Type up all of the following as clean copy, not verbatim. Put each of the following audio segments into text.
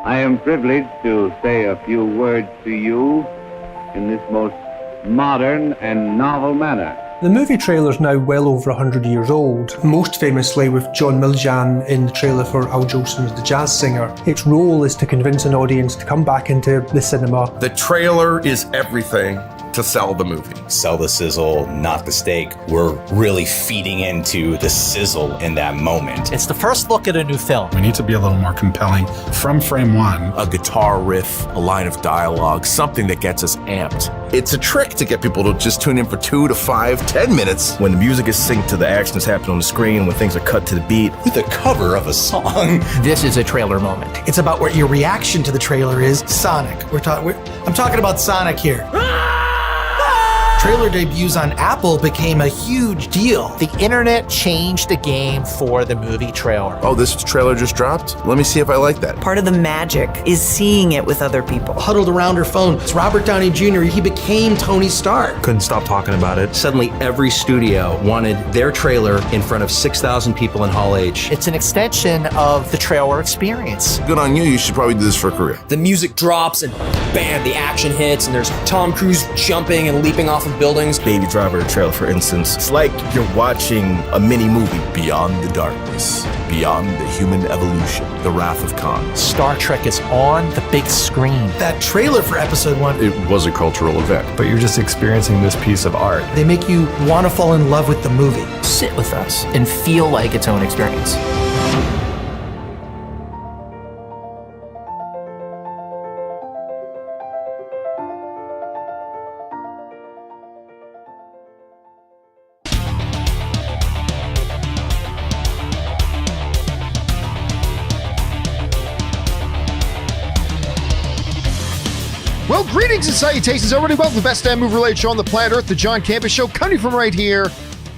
I am privileged to say a few words to you in this most modern and novel manner. The movie trailer's now well over 100 years old, most famously with John Miljan in the trailer for Al Jolson's The Jazz Singer. Its role is to convince an audience to come back into the cinema. The trailer is everything to sell the movie. Sell the sizzle, not the steak. We're really feeding into the sizzle in that moment. It's the first look at a new film. We need to be a little more compelling from frame one. A guitar riff, a line of dialogue, something that gets us amped. It's a trick to get people to just tune in for 2 to 5, 10 minutes when the music is synced to the action that's happening on the screen, when things are cut to the beat. With a cover of a song. This is a trailer moment. It's about what your reaction to the trailer is. Sonic. I'm talking about Sonic here. Trailer debuts on Apple became a huge deal. The internet changed the game for the movie trailer. Oh, this trailer just dropped? Let me see if I like that. Part of the magic is seeing it with other people. Huddled around her phone. It's Robert Downey Jr. He became Tony Stark. Couldn't stop talking about it. Suddenly, every studio wanted their trailer in front of 6,000 people in Hall H. It's an extension of the trailer experience. Good on you. You should probably do this for a career. The music drops and bam, the action hits and there's Tom Cruise jumping and leaping off of buildings. Baby Driver trailer, for instance. It's like you're watching a mini movie. Beyond the darkness, beyond the human evolution, the wrath of Khan. Star Trek is on the big screen. That trailer for episode 1. It was a cultural event. But you're just experiencing this piece of art. They make you want to fall in love with the movie. Sit with us and feel like its own experience. Well, greetings and salutations, everybody. Welcome to the best damn movie-related show on the planet Earth, the John Campea Show, coming from right here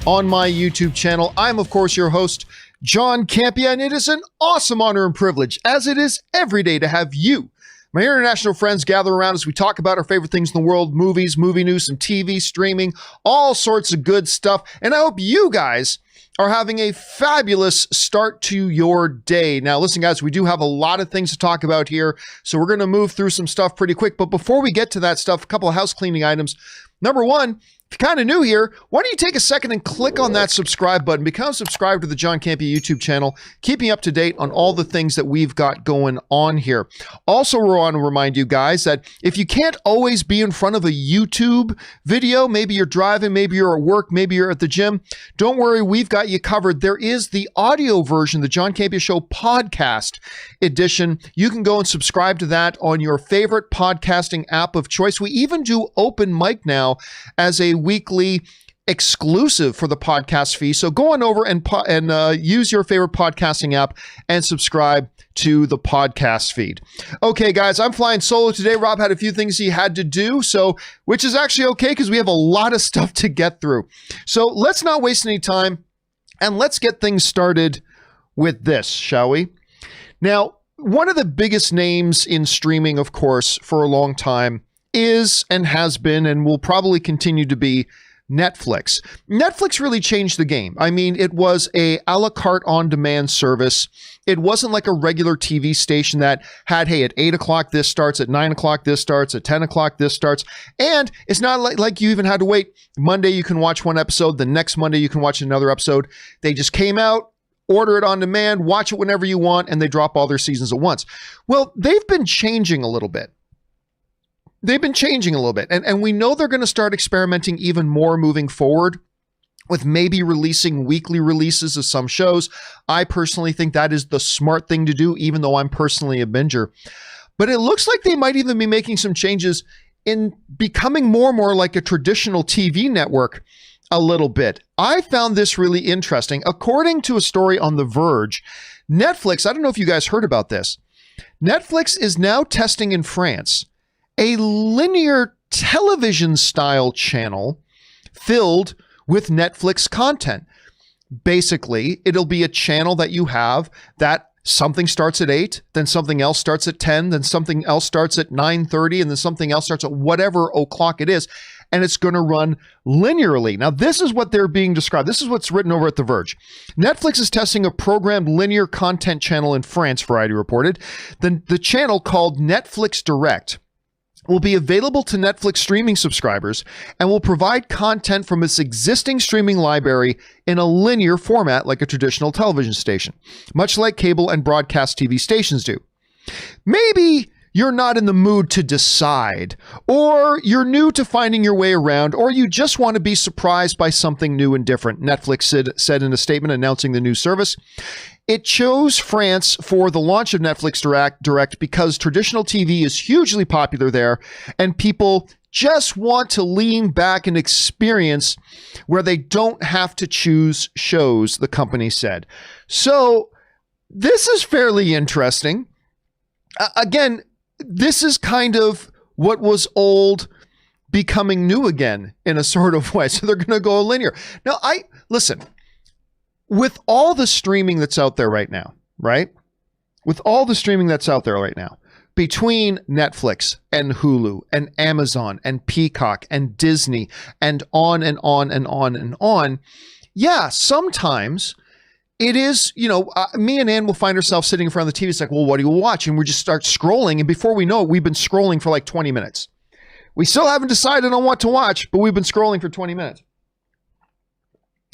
on my YouTube channel. I'm, of course, your host, John Campea, and it is an awesome honor and privilege, as it is every day, to have you, my international friends, gather around as we talk about our favorite things in the world, movies, movie news, some TV, streaming, all sorts of good stuff. And I hope you guys are having a fabulous start to your day. Now, listen, guys, we do have a lot of things to talk about here, so we're going to move through some stuff pretty quick. But before we get to that stuff, a couple of house cleaning items. Number one, if you're kind of new here, why don't you take a second and click on that subscribe button, become subscribed to the John Campea YouTube channel, keeping up to date on all the things that we've got going on here. Also, we want to remind you guys that if you can't always be in front of a YouTube video, maybe you're driving, maybe you're at work, maybe you're at the gym, don't worry, we've got you covered. There is the audio version, the John Campea Show podcast edition. You can go and subscribe to that on your favorite podcasting app of choice. We even do open mic now as a weekly exclusive for the podcast fee. So go on over and use your favorite podcasting app and subscribe to the podcast feed. Okay, guys, I'm flying solo today. Rob had a few things he had to do, which is actually okay because we have a lot of stuff to get through. So let's not waste any time and let's get things started with this, shall we? Now, one of the biggest names in streaming, of course, for a long time is and has been and will probably continue to be Netflix. Netflix really changed the game. I mean, it was a la carte on-demand service. It wasn't like a regular TV station that had, hey, at 8 o'clock this starts, at 9 o'clock this starts, at 10 o'clock this starts. And it's not like you even had to wait. Monday you can watch one episode, the next Monday you can watch another episode. They just came out, order it on demand, watch it whenever you want, and they drop all their seasons at once. Well, they've been changing a little bit. And we know they're going to start experimenting even more moving forward with maybe releasing weekly releases of some shows. I personally think that is the smart thing to do, even though I'm personally a binger. But it looks like they might even be making some changes in becoming more and more like a traditional TV network a little bit. I found this really interesting. According to a story on The Verge, Netflix, I don't know if you guys heard about this, Netflix is now testing in France a linear television style channel filled with Netflix content. Basically, it'll be a channel that you have that something starts at 8, then something else starts at 10, then something else starts at 9:30, and then something else starts at whatever o'clock it is. and it's going to run linearly. Now, this is what they're being described. This is what's written over at The Verge. Netflix is testing a programmed linear content channel in France, Variety reported. The channel, called Netflix Direct, will be available to Netflix streaming subscribers and will provide content from its existing streaming library in a linear format like a traditional television station, much like cable and broadcast TV stations do. Maybe you're not in the mood to decide, or you're new to finding your way around, or you just want to be surprised by something new and different, Netflix said in a statement announcing the new service. It chose France for the launch of Netflix Direct because traditional TV is hugely popular there, and people just want to lean back and experience where they don't have to choose shows, the company said. So this is fairly interesting. Again, this is kind of what was old becoming new again in a sort of way. So they're going to go linear. Now, listen, with all the streaming that's out there right now, right? With all the streaming that's out there right now, between Netflix and Hulu and Amazon and Peacock and Disney and on and on and on and on, yeah, sometimes it is, me and Ann will find ourselves sitting in front of the TV. It's like, well, what do you watch? And we just start scrolling. And before we know it, we've been scrolling for like 20 minutes. We still haven't decided on what to watch, but we've been scrolling for 20 minutes.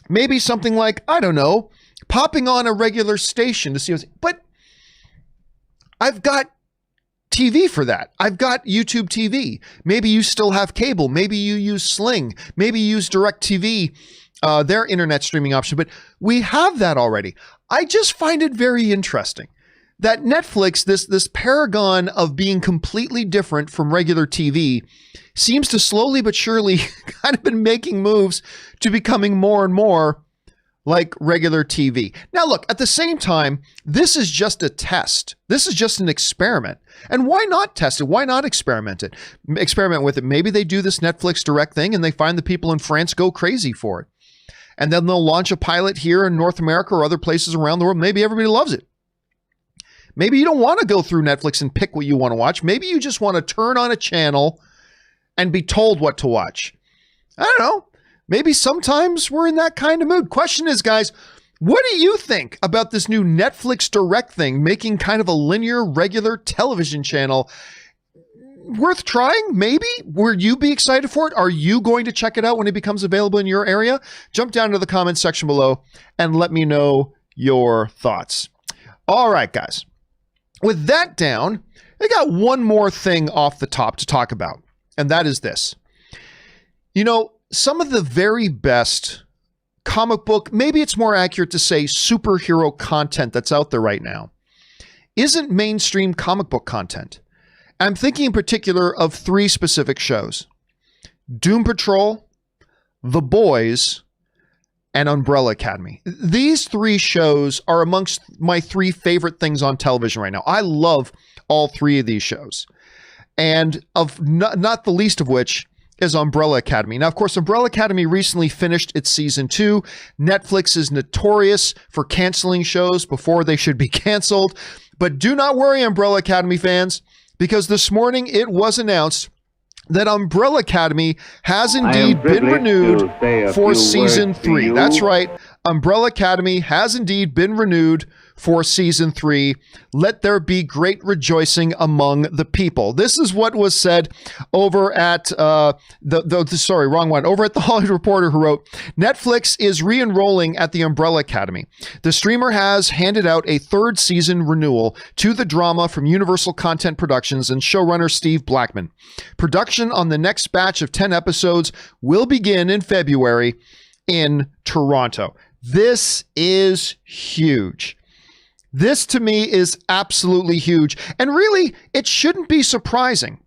Maybe something like, I don't know, popping on a regular station to see what's, but I've got TV for that. I've got YouTube TV. Maybe you still have cable. Maybe you use Sling. Maybe you use DirecTV, their internet streaming option, but we have that already. I just find it very interesting that Netflix, this paragon of being completely different from regular TV, seems to slowly but surely kind of been making moves to becoming more and more like regular TV. Now, look, at the same time, this is just a test. This is just an experiment. And why not test it? Why not experiment with it? Maybe they do this Netflix Direct thing and they find the people in France go crazy for it. And then they'll launch a pilot here in North America or other places around the world. Maybe everybody loves it. Maybe you don't want to go through Netflix and pick what you want to watch. Maybe you just want to turn on a channel and be told what to watch. I don't know. Maybe sometimes we're in that kind of mood. Question is, guys, what do you think about this new Netflix Direct thing, making kind of a linear, regular television channel? Worth trying, maybe? Would you be excited for it? Are you going to check it out when it becomes available in your area? Jump down to the comments section below and let me know your thoughts. All right, guys. With that down, I got one more thing off the top to talk about, and that is this. Some of the very best comic book, maybe it's more accurate to say superhero content that's out there right now, isn't mainstream comic book content. I'm thinking in particular of 3 specific shows: Doom Patrol, The Boys, and Umbrella Academy. These 3 shows are amongst my 3 favorite things on television right now. I love all 3 of these shows. And of not the least of which is Umbrella Academy. Now, of course, Umbrella Academy recently finished its season 2. Netflix is notorious for canceling shows before they should be canceled. But do not worry, Umbrella Academy fans, because this morning it was announced that Umbrella Academy has indeed been renewed for season 3. That's right. Umbrella Academy has indeed been renewed for season 3. Let there be great rejoicing among the people. This is what was said over at over at the Hollywood Reporter, who wrote, Netflix is re-enrolling at the Umbrella Academy. The streamer has handed out a 3rd season renewal to the drama from Universal Content Productions and showrunner Steve Blackman. Production on the next batch of 10 episodes will begin in February in Toronto. This is huge. This to me is absolutely huge. And really, it shouldn't be surprising,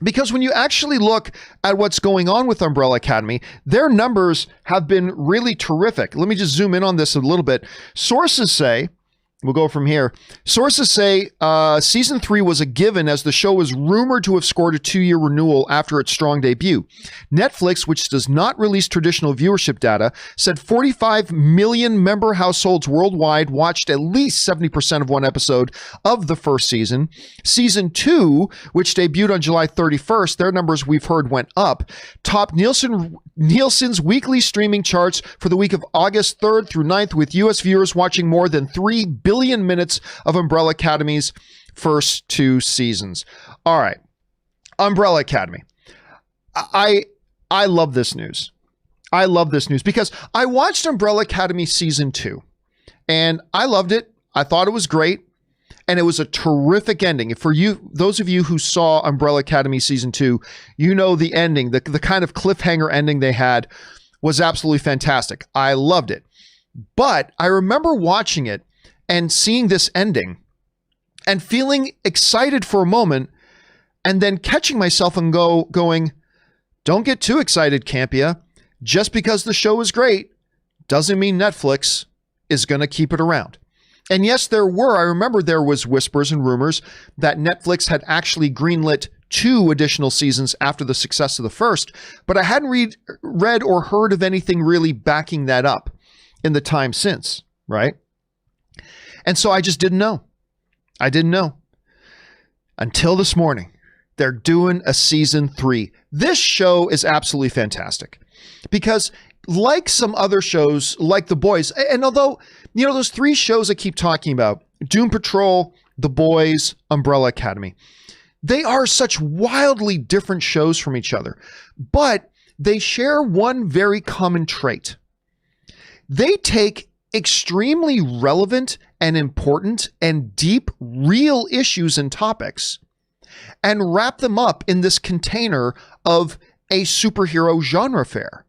because when you actually look at what's going on with Umbrella Academy, their numbers have been really terrific. Let me just zoom in on this a little bit. Sources say We'll go from here. Sources say season 3 was a given as the show was rumored to have scored a 2-year renewal after its strong debut. Netflix, which does not release traditional viewership data, said 45 million member households worldwide watched at least 70% of one episode of the first season. Season 2, which debuted on July 31st, their numbers we've heard went up, topped Nielsen's weekly streaming charts for the week of August 3rd through 9th, with U.S. viewers watching more than 3 billion minutes of Umbrella Academy's first 2 seasons. All right. Umbrella Academy. I love this news. I love this news because I watched Umbrella Academy season 2 and I loved it. I thought it was great. And it was a terrific ending. For you, those of you who saw Umbrella Academy season 2, you know the ending, the kind of cliffhanger ending they had was absolutely fantastic. I loved it. But I remember watching it and seeing this ending and feeling excited for a moment and then catching myself and going, don't get too excited, Campea. Just because the show is great doesn't mean Netflix is going to keep it around. And yes, I remember there was whispers and rumors that Netflix had actually greenlit 2 additional seasons after the success of the first, but I hadn't read or heard of anything really backing that up in the time since, right? And so I just didn't know. I didn't know. Until this morning, they're doing a season 3. This show is absolutely fantastic because like some other shows, like The Boys, and although, those 3 shows I keep talking about, Doom Patrol, The Boys, Umbrella Academy, they are such wildly different shows from each other, but they share one very common trait. They take extremely relevant and important and deep, real issues and topics and wrap them up in this container of a superhero genre fare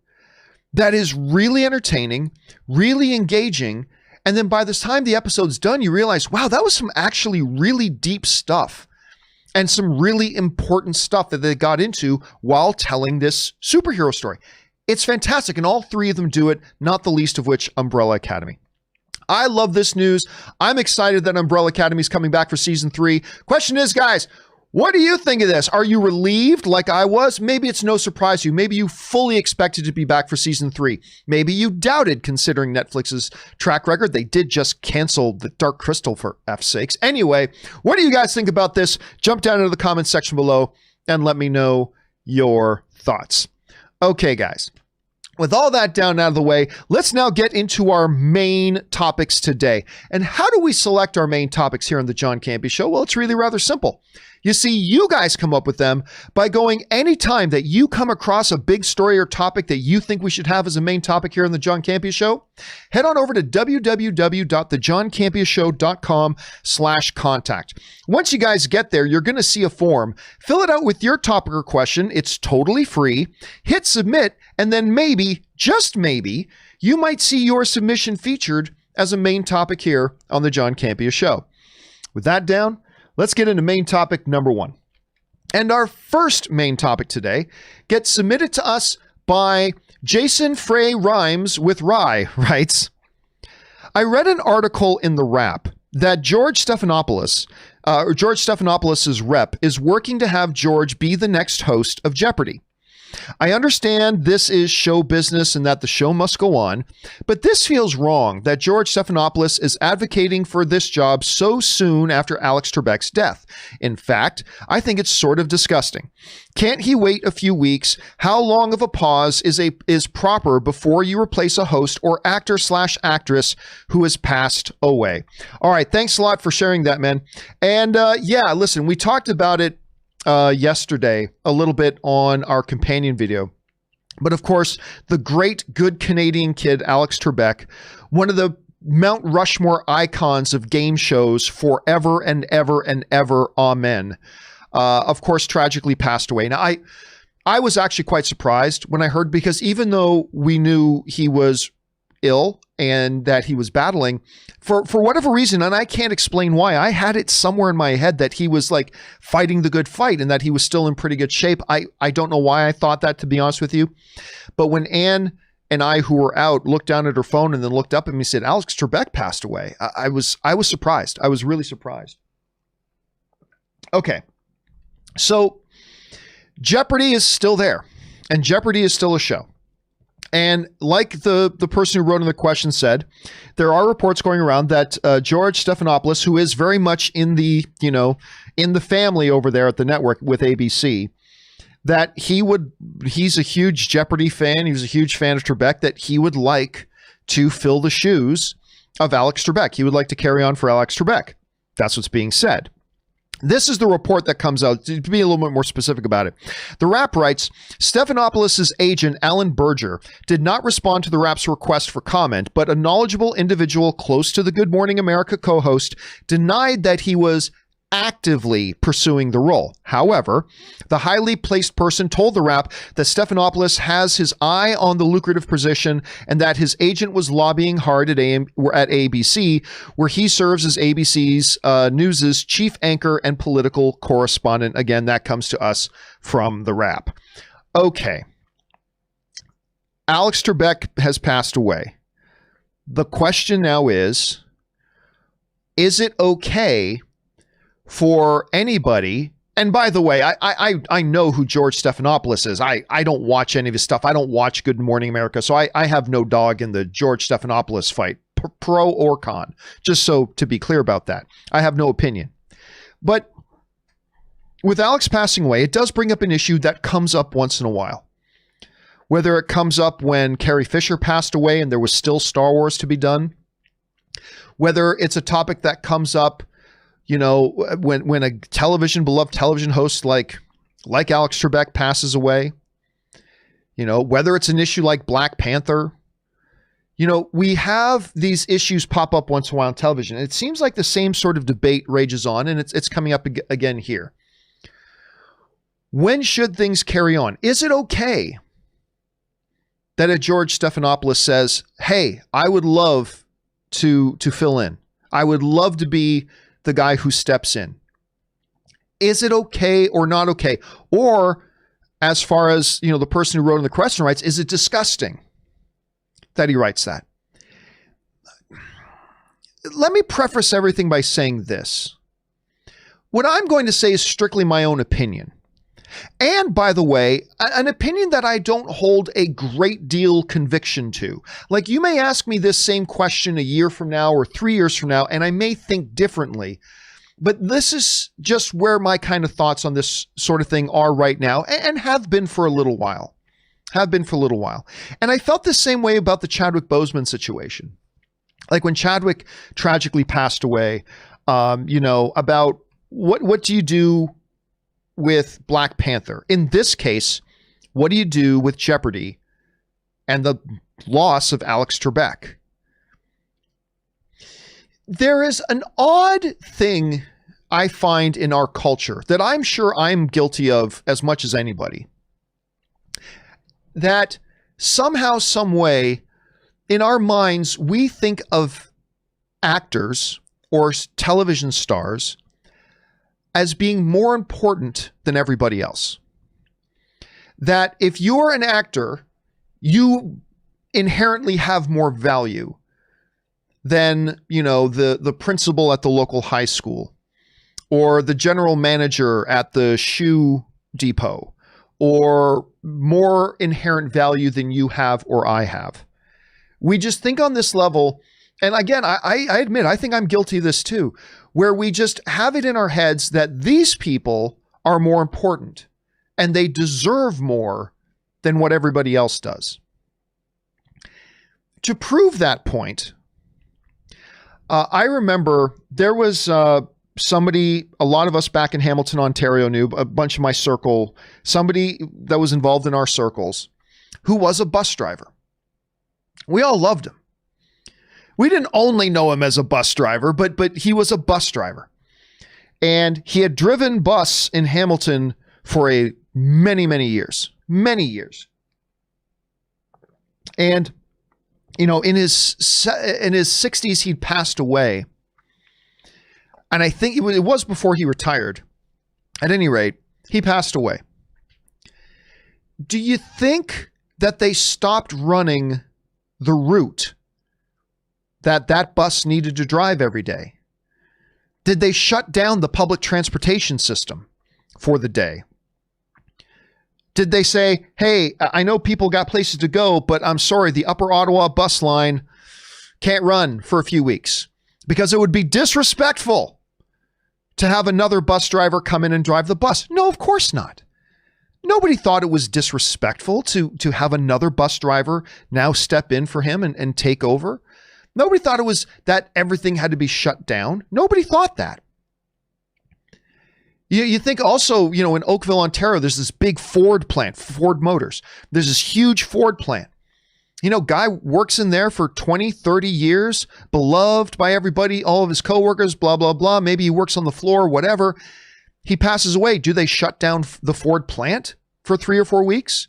that is really entertaining, really engaging. And then by the time the episode's done, you realize, wow, that was some actually really deep stuff and some really important stuff that they got into while telling this superhero story. It's fantastic. And all 3 of them do it, not the least of which Umbrella Academy. I love this news. I'm excited that Umbrella Academy is coming back for season 3. Question is, guys, what do you think of this? Are you relieved like I was? Maybe it's no surprise to you. Maybe you fully expected to be back for season 3. Maybe you doubted considering Netflix's track record. They did just cancel the Dark Crystal for F's sakes. Anyway, what do you guys think about this? Jump down into the comments section below and let me know your thoughts. Okay, guys. With all that down out of the way, let's now get into our main topics today. And how do we select our main topics here on the John Campea Show? Well, it's really rather simple. You see, you guys come up with them by going anytime that you come across a big story or topic that you think we should have as a main topic here on the John Campea Show, head on over to www.thejohncampeashow.com/contact. Once you guys get there, you're going to see a form. Fill it out with your topic or question. It's totally free. Hit submit, and then maybe, just maybe, you might see your submission featured as a main topic here on the John Campea Show. With that down, let's get into main topic number 1. And our first main topic today gets submitted to us by Jason Frey Rhymes with Rye, writes, I read an article in The Wrap that George Stephanopoulos' rep is working to have George be the next host of Jeopardy. I understand this is show business and that the show must go on, but this feels wrong that George Stephanopoulos is advocating for this job so soon after Alex Trebek's death. In fact, I think it's sort of disgusting. Can't he wait a few weeks? How long of a pause is proper before you replace a host or actor/actress who has passed away? All right, thanks a lot for sharing that, man. And yeah, listen, we talked about it yesterday a little bit on our companion video. But of course, the great good Canadian kid, Alex Trebek, one of the Mount Rushmore icons of game shows forever and ever and ever, amen, of course, tragically passed away. Now, I was actually quite surprised when I heard, because even though we knew he was ill and that he was battling for whatever reason, and I can't explain why, I had it somewhere in my head that he was like fighting the good fight and that he was still in pretty good shape. I don't know why I thought that, to be honest with you. But when Anne and I, who were out, looked down at her phone and then looked up at me and said, Alex Trebek passed away. I was surprised. I was really surprised. Okay. So Jeopardy is still there, and Jeopardy is still a show. And like the person who wrote in the question said, there are reports going around that George Stephanopoulos, who is very much in the family over there at the network with ABC, that he's a huge Jeopardy fan. He was a huge fan of Trebek, that he would like to fill the shoes of Alex Trebek. He would like to carry on for Alex Trebek. That's what's being said. This is the report that comes out, to be a little bit more specific about it. The Wrap writes, Stephanopoulos' agent, Alan Berger, did not respond to the Wrap's request for comment, but a knowledgeable individual close to the Good Morning America co-host denied that he was actively pursuing the role. However, the highly placed person told the Wrap that Stephanopoulos has his eye on the lucrative position and that his agent was lobbying hard at ABC, where he serves as ABC's News's chief anchor and political correspondent. Again, that comes to us from the Wrap. Okay. Alex Trebek has passed away. The question now is it okay for anybody? And by the way, I know who George Stephanopoulos is. I don't watch any of his stuff. I don't watch Good Morning America, so I have no dog in the George Stephanopoulos fight, pro or con, just so to be clear about that. I have no opinion. But with Alex passing away, it does bring up an issue that comes up once in a while. Whether it comes up when Carrie Fisher passed away and there was still Star Wars to be done, whether it's a topic that comes up when a beloved television host like Alex Trebek passes away, whether it's an issue like Black Panther, we have these issues pop up once in a while on television. And it seems like the same sort of debate rages on, and it's coming up again here. When should things carry on? Is it okay that a George Stephanopoulos says, hey, I would love to fill in. I would love to be the guy who steps in. Is it okay or not okay? Or as far as, the person who wrote in the question writes, is it disgusting that he writes that? Let me preface everything by saying this. What I'm going to say is strictly my own opinion. And by the way, an opinion that I don't hold a great deal conviction to. Like, you may ask me this same question a year from now or 3 years from now, and I may think differently. But this is just where my kind of thoughts on this sort of thing are right now, and have been for a little while. And I felt the same way about the Chadwick Boseman situation. Like when Chadwick tragically passed away, about what do you do with Black Panther? In this case, what do you do with Jeopardy and the loss of Alex Trebek? There is an odd thing I find in our culture that I'm sure I'm guilty of as much as anybody. That somehow, some way, in our minds, we think of actors or television stars as being more important than everybody else. That if you're an actor, you inherently have more value than, the principal at the local high school, or the general manager at the shoe depot, or more inherent value than you have or I have. We just think on this level, and again, I admit, I think I'm guilty of this too, where we just have it in our heads that these people are more important and they deserve more than what everybody else does. To prove that point, I remember there was somebody, a lot of us back in Hamilton, Ontario knew, a bunch of my circle, somebody that was involved in our circles who was a bus driver. We all loved him. We didn't only know him as a bus driver, but he was a bus driver. And he had driven bus in Hamilton for many years. And, in his 60s, he'd passed away. And I think it was before he retired. At any rate, he passed away. Do you think that they stopped running the route that bus needed to drive every day? Did they shut down the public transportation system for the day? Did they say, hey, I know people got places to go, but I'm sorry, the Upper Ottawa bus line can't run for a few weeks because it would be disrespectful to have another bus driver come in and drive the bus? No, of course not. Nobody thought it was disrespectful to have another bus driver now step in for him and take over. Nobody thought it was that everything had to be shut down. Nobody thought that. You think also, in Oakville, Ontario, there's this big Ford plant, Ford Motors. There's this huge Ford plant. Guy works in there for 20, 30 years, beloved by everybody, all of his coworkers, blah, blah, blah. Maybe he works on the floor, whatever. He passes away. Do they shut down the Ford plant for 3 or 4 weeks?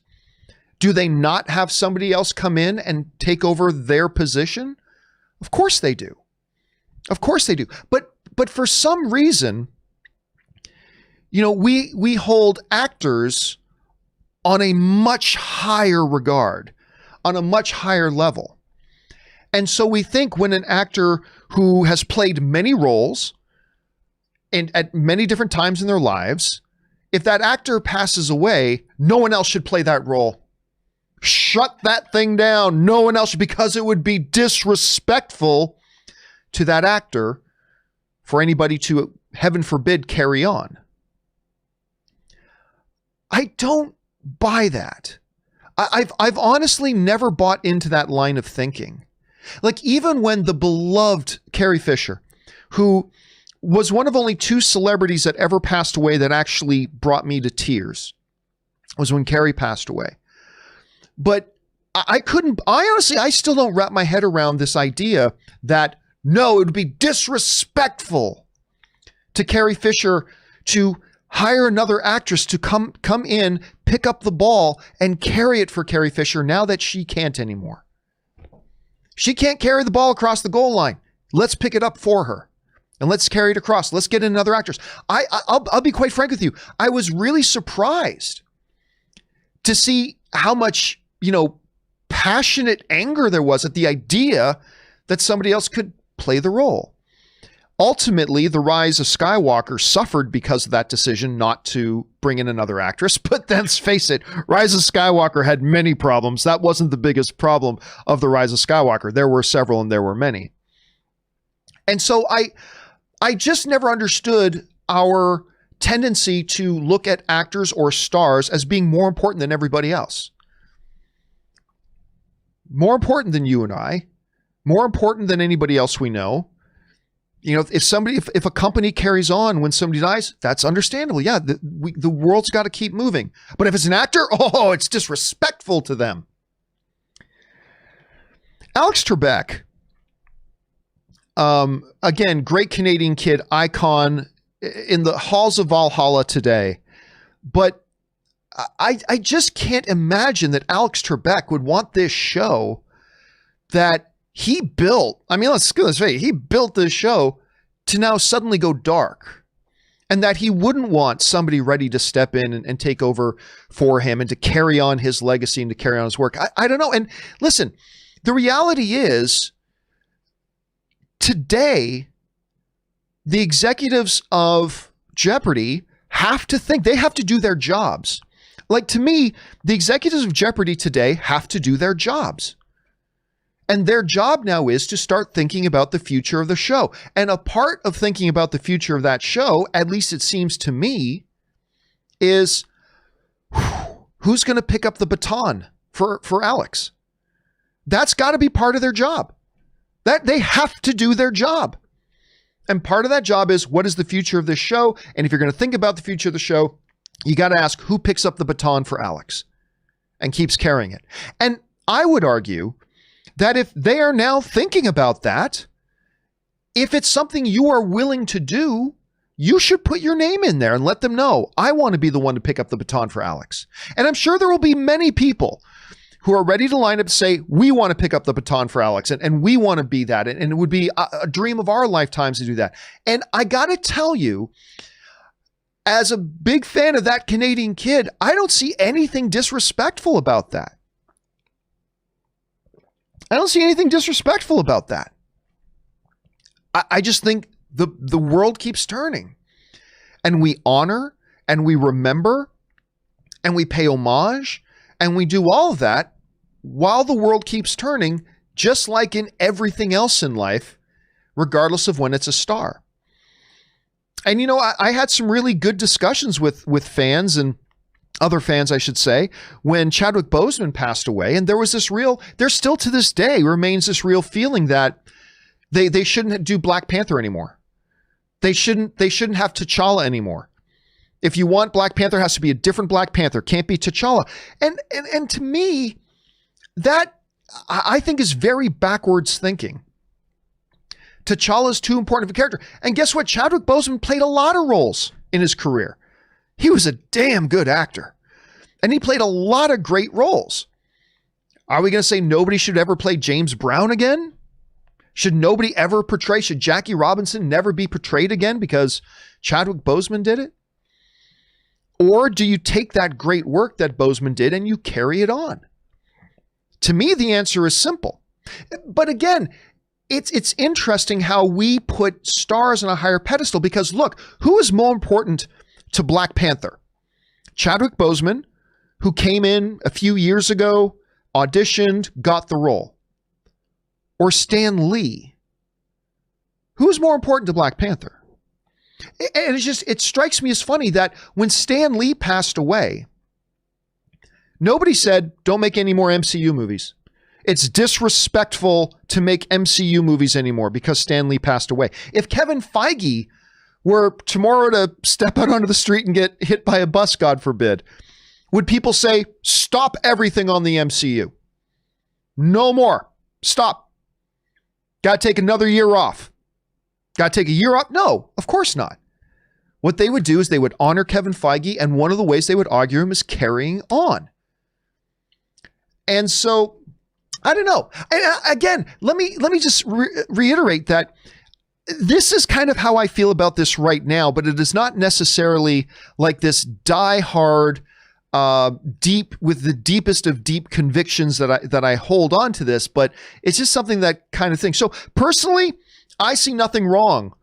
Do they not have somebody else come in and take over their position? Of course they do. Of course they do. But for some reason, we hold actors on a much higher regard, on a much higher level. And so we think when an actor who has played many roles and at many different times in their lives, if that actor passes away, no one else should play that role. Shut that thing down. No one else should, because it would be disrespectful to that actor for anybody to, heaven forbid, carry on. I don't buy that. I've honestly never bought into that line of thinking. Like, even when the beloved Carrie Fisher, who was one of only 2 celebrities that ever passed away that actually brought me to tears, was when Carrie passed away. But I still don't wrap my head around this idea that, no, it would be disrespectful to Carrie Fisher to hire another actress to come in, pick up the ball, and carry it for Carrie Fisher now that she can't anymore. She can't carry the ball across the goal line. Let's pick it up for her. And let's carry it across. Let's get in another actress. I'll be quite frank with you. I was really surprised to see how much, passionate anger there was at the idea that somebody else could play the role. Ultimately, The Rise of Skywalker suffered because of that decision not to bring in another actress. But let's face it, Rise of Skywalker had many problems. That wasn't the biggest problem of The Rise of Skywalker. There were several and there were many. And so I just never understood our tendency to look at actors or stars as being more important than everybody else. More important than you and I. More important than anybody else we know. If a company carries on when somebody dies, that's understandable. Yeah, the world's got to keep moving. But if it's an actor, it's disrespectful to them. Alex Trebek, again, great Canadian kid, icon in the halls of Valhalla today. But I just can't imagine that Alex Trebek would want this show that he built. I mean, let's face it, he built this show to now suddenly go dark, and that he wouldn't want somebody ready to step in and take over for him and to carry on his legacy and to carry on his work. I don't know. And listen, the reality is today, the executives of Jeopardy have to think, they have to do their jobs. Like, to me, the executives of Jeopardy today have to do their jobs. And their job now is to start thinking about the future of the show. And a part of thinking about the future of that show, at least it seems to me, is who's going to pick up the baton for Alex? That's got to be part of their job. That they have to do their job. And part of that job is, what is the future of this show? And if you're going to think about the future of the show, you got to ask, who picks up the baton for Alex and keeps carrying it? And I would argue that if they are now thinking about that, if it's something you are willing to do, you should put your name in there and let them know, I want to be the one to pick up the baton for Alex. And I'm sure there will be many people who are ready to line up to say, we want to pick up the baton for Alex, and we want to be that. And it would be a dream of our lifetimes to do that. And I got to tell you, as a big fan of that Canadian kid, I don't see anything disrespectful about that. I don't see anything disrespectful about that. I just think the world keeps turning, and we honor and we remember and we pay homage and we do all of that while the world keeps turning, just like in everything else in life, regardless of when it's a star. And, you know, I had some really good discussions with fans and other fans, I should say, when Chadwick Boseman passed away. And there was this there still to this day remains this real feeling that they shouldn't do Black Panther anymore. They shouldn't have T'Challa anymore. If you want Black Panther, it has to be a different Black Panther. Can't be T'Challa. And to me, that I think is very backwards thinking. T'Challa is too important of a character. And guess what? Chadwick Boseman played a lot of roles in his career. He was a damn good actor. And he played a lot of great roles. Are we going to say nobody should ever play James Brown again? Should Jackie Robinson never be portrayed again because Chadwick Boseman did it? Or do you take that great work that Boseman did and you carry it on? To me, the answer is simple. But again, it's interesting how we put stars on a higher pedestal because look, who is more important to Black Panther? Chadwick Boseman, who came in a few years ago, auditioned, got the role. Or Stan Lee? Who is more important to Black Panther? And it strikes me as funny that when Stan Lee passed away, nobody said, don't make any more MCU movies. It's disrespectful to make MCU movies anymore because Stan Lee passed away. If Kevin Feige were tomorrow to step out onto the street and get hit by a bus, God forbid, would people say, stop everything on the MCU? No more. Stop. Got to take another year off. Got to take a year off? No, of course not. What they would do is they would honor Kevin Feige, and one of the ways they would argue him is carrying on. And so, I don't know. And again, let me just reiterate that this is kind of how I feel about this right now, but it is not necessarily like this die-hard, deep with the deepest of deep convictions that I hold on to this, but it's just something that kind of thing. So personally, I see nothing wrong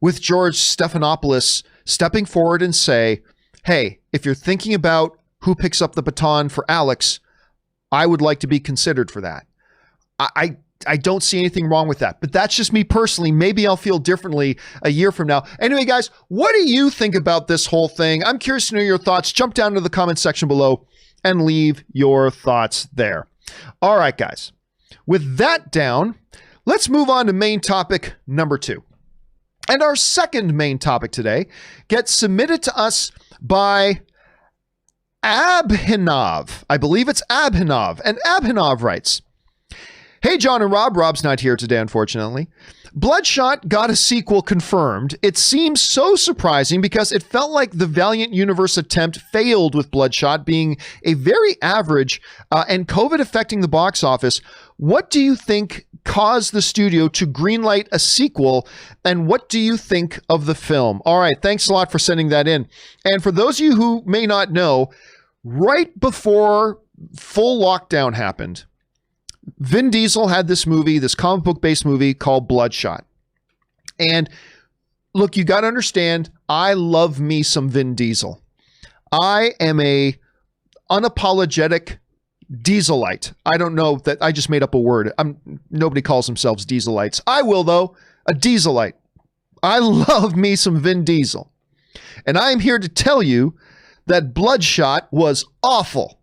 with George Stephanopoulos stepping forward and say, hey, if you're thinking about who picks up the baton for Alex, I would like to be considered for that. I don't see anything wrong with that, but that's just me personally. Maybe I'll feel differently a year from now. Anyway, guys, what do you think about this whole thing? I'm curious to know your thoughts. Jump down to the comment section below and leave your thoughts there. All right, guys, with that down, let's move on to main topic number 2. And our second main topic today gets submitted to us by Abhinav. I believe it's Abhinav. And Abhinav writes, hey, John and Rob. Rob's not here today, unfortunately. Bloodshot got a sequel confirmed. It seems so surprising because it felt like the Valiant Universe attempt failed with Bloodshot being a very average and COVID affecting the box office. What do you think caused the studio to greenlight a sequel, and what do you think of the film? All right, thanks a lot for sending that in. And for those of you who may not know, right before full lockdown happened, Vin Diesel had this movie, this comic book based movie called Bloodshot. And look, you got to understand, I love me some Vin Diesel. I am a unapologetic Dieselite. I don't know that I just made up a word. Nobody calls themselves Dieselites. I will though, a Dieselite. I love me some Vin Diesel. And I am here to tell you that Bloodshot was awful.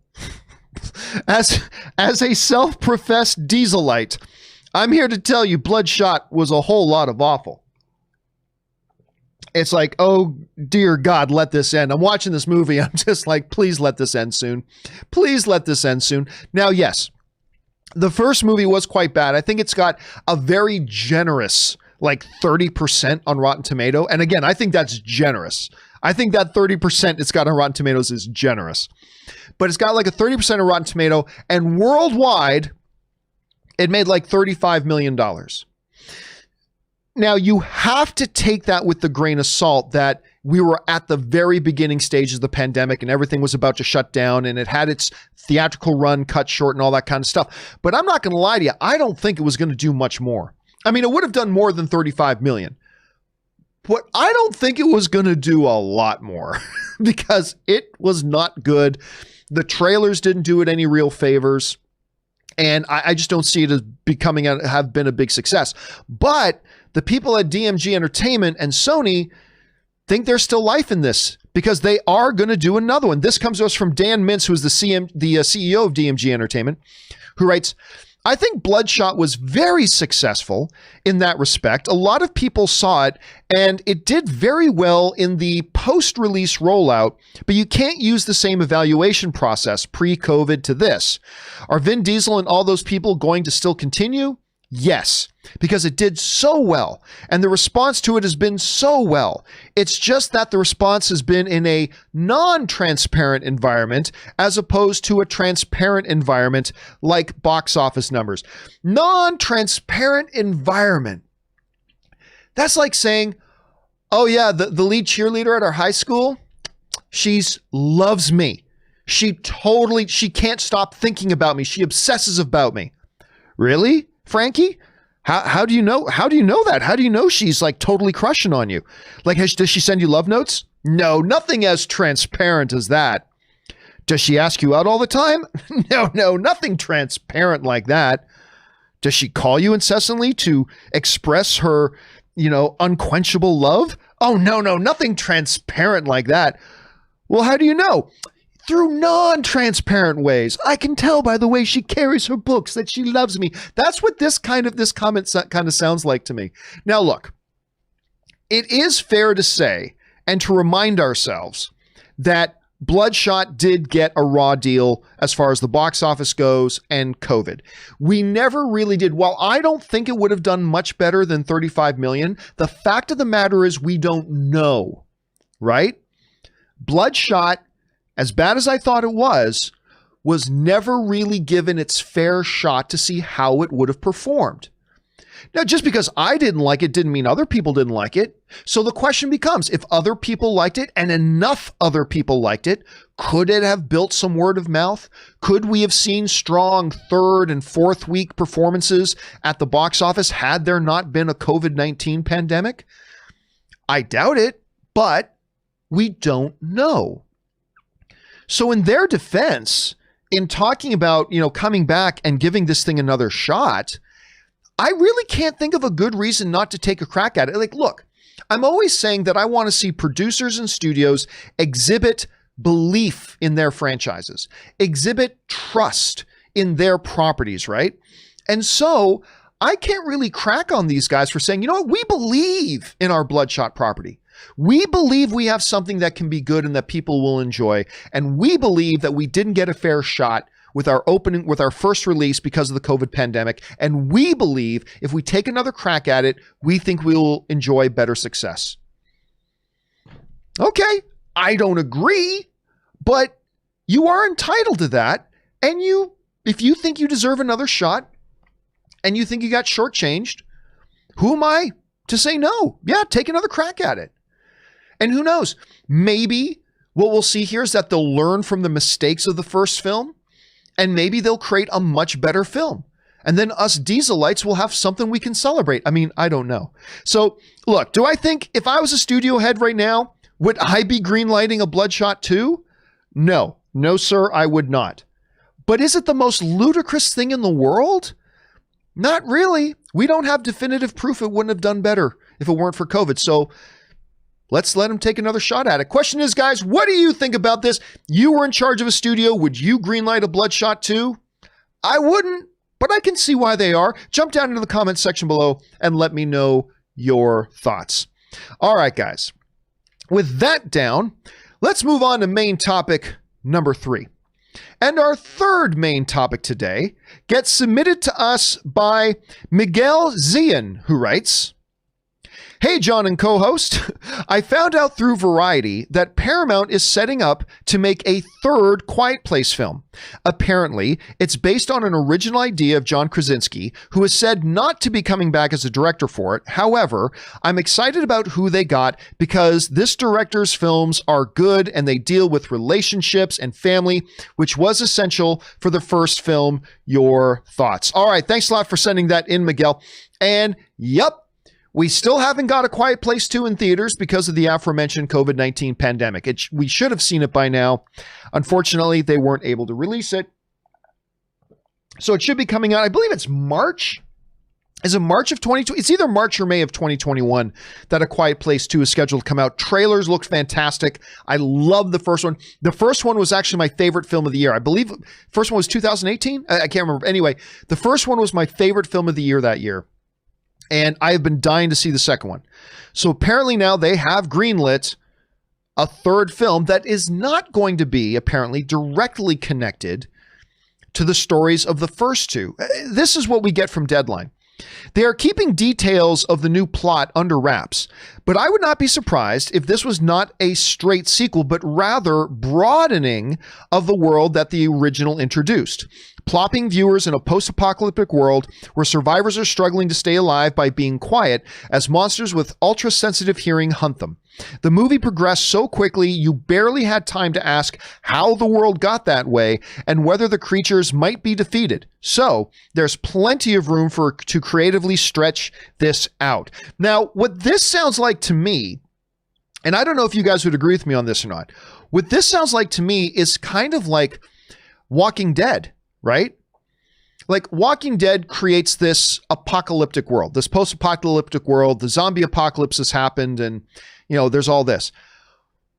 As a self-professed Dieselite, I'm here to tell you Bloodshot was a whole lot of awful. It's like, oh dear God, let this end. I'm watching this movie. I'm just like, please let this end soon. Please let this end soon. Now, yes, the first movie was quite bad. I think it's got a very generous, like 30% on Rotten Tomato. And again, I think that's generous. I think that 30% it's got on Rotten Tomatoes is generous. But it's got like a 30% of Rotten Tomato, and worldwide, it made like $35 million. Now, you have to take that with the grain of salt that we were at the very beginning stages of the pandemic and everything was about to shut down and it had its theatrical run cut short and all that kind of stuff. But I'm not going to lie to you. I don't think it was going to do much more. I mean, it would have done more than 35 million. But I don't think it was going to do a lot more because it was not good. The trailers didn't do it any real favors. And I just don't see it as have been a big success. But the people at DMG Entertainment and Sony think there's still life in this because they are going to do another one. This comes to us from Dan Mintz, who's the CEO of DMG Entertainment, who writes, I think Bloodshot was very successful in that respect. A lot of people saw it and it did very well in the post-release rollout, but you can't use the same evaluation process pre-COVID to this. Are Vin Diesel and all those people going to still continue? Yes, because it did so well and the response to it has been so well. It's just that the response has been in a non-transparent environment as opposed to a transparent environment like box office numbers. Non-transparent environment. That's like saying, oh yeah, the lead cheerleader at our high school, she loves me. She can't stop thinking about me. She obsesses about me. Really? Frankie, how do you know? How do you know that? How do you know she's like totally crushing on you? Like, does she send you love notes? No, nothing as transparent as that. Does she ask you out all the time? No, nothing transparent like that. Does she call you incessantly to express her, unquenchable love? Oh, no, nothing transparent like that. Well, how do you know? Through non-transparent ways. I can tell by the way she carries her books that she loves me. That's what this comment kind of sounds like to me. Now, look, it is fair to say and to remind ourselves that Bloodshot did get a raw deal as far as the box office goes and COVID. We never really did. While I don't think it would have done much better than 35 million, the fact of the matter is we don't know, right? Bloodshot, as bad as I thought it was never really given its fair shot to see how it would have performed. Now, just because I didn't like it didn't mean other people didn't like it. So the question becomes, if other people liked it and enough other people liked it, could it have built some word of mouth? Could we have seen strong third and fourth week performances at the box office had there not been a COVID-19 pandemic? I doubt it, but we don't know. So in their defense, in talking about, coming back and giving this thing another shot, I really can't think of a good reason not to take a crack at it. Like, look, I'm always saying that I want to see producers and studios exhibit belief in their franchises, exhibit trust in their properties, right? And so I can't really crack on these guys for saying, we believe in our Bloodshot property. We believe we have something that can be good and that people will enjoy. And we believe that we didn't get a fair shot with our first release because of the COVID pandemic. And we believe if we take another crack at it, we think we will enjoy better success. Okay, I don't agree, but you are entitled to that. And if you think you deserve another shot and you think you got shortchanged, who am I to say no? Yeah, take another crack at it. And who knows, maybe what we'll see here is that they'll learn from the mistakes of the first film and maybe they'll create a much better film. And then us Dieselites will have something we can celebrate. I mean, I don't know. So look, do I think if I was a studio head right now, would I be greenlighting a Bloodshot 2? No, sir, I would not. But is it the most ludicrous thing in the world? Not really. We don't have definitive proof it wouldn't have done better if it weren't for COVID. So let's let him take another shot at it. Question is, guys, what do you think about this? You were in charge of a studio. Would you greenlight a Bloodshot 2? I wouldn't, but I can see why they are. Jump down into the comments section below and let me know your thoughts. All right, guys. With that down, let's move on to main topic number 3. And our third main topic today gets submitted to us by Miguel Zian, who writes, Hey, John and co-host. I found out through Variety that Paramount is setting up to make a third Quiet Place film. Apparently, it's based on an original idea of John Krasinski, who has said not to be coming back as a director for it. However, I'm excited about who they got because this director's films are good and they deal with relationships and family, which was essential for the first film. Your thoughts? All right, thanks a lot for sending that in, Miguel. And yep, we still haven't got A Quiet Place 2 in theaters because of the aforementioned COVID-19 pandemic. We should have seen it by now. Unfortunately, they weren't able to release it. So it should be coming out, I believe it's March. Is it March of 2020? It's either March or May of 2021 that A Quiet Place 2 is scheduled to come out. Trailers looked fantastic. I love the first one. The first one was actually my favorite film of the year. I believe first one was 2018. I can't remember. Anyway, the first one was my favorite film of the year that year. And I have been dying to see the second one. So apparently now they have greenlit a third film that is not going to be apparently directly connected to the stories of the first two. This is what we get from Deadline. They are keeping details of the new plot under wraps, but I would not be surprised if this was not a straight sequel, but rather broadening of the world that the original introduced, plopping viewers in a post-apocalyptic world where survivors are struggling to stay alive by being quiet as monsters with ultra-sensitive hearing hunt them. The movie progressed so quickly you barely had time to ask how the world got that way and whether the creatures might be defeated. So there's plenty of room to creatively stretch this out. Now, what this sounds like to me, and I don't know if you guys would agree with me on this or not, what this sounds like to me is kind of like Walking Dead, right? Like Walking Dead creates this apocalyptic world, this post-apocalyptic world. The zombie apocalypse has happened and, you know, there's all this.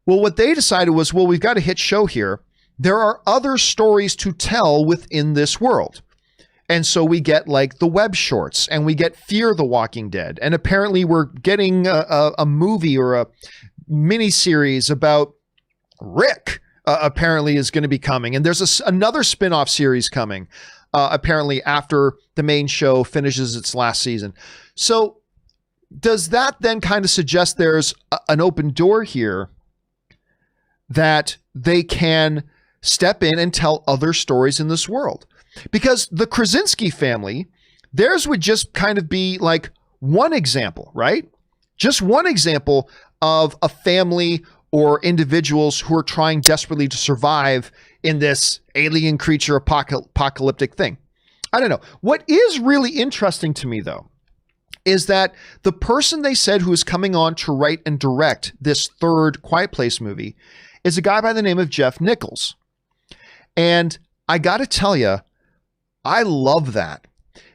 Well, what they decided was, well, we've got a hit show here. There are other stories to tell within this world. And so we get like the web shorts and we get Fear the Walking Dead. And apparently we're getting a movie or a mini series about Rick apparently is going to be coming. And there's another spin-off series coming apparently after the main show finishes its last season. So does that then kind of suggest there's an open door here that they can step in and tell other stories in this world? Because the Krasinski family, theirs would just kind of be like one example, right? Just one example of a family or individuals who are trying desperately to survive in this alien creature apocalyptic thing. I don't know. What is really interesting to me, though, is that the person they said who is coming on to write and direct this third Quiet Place movie is a guy by the name of Jeff Nichols. And I got to tell you, I love that.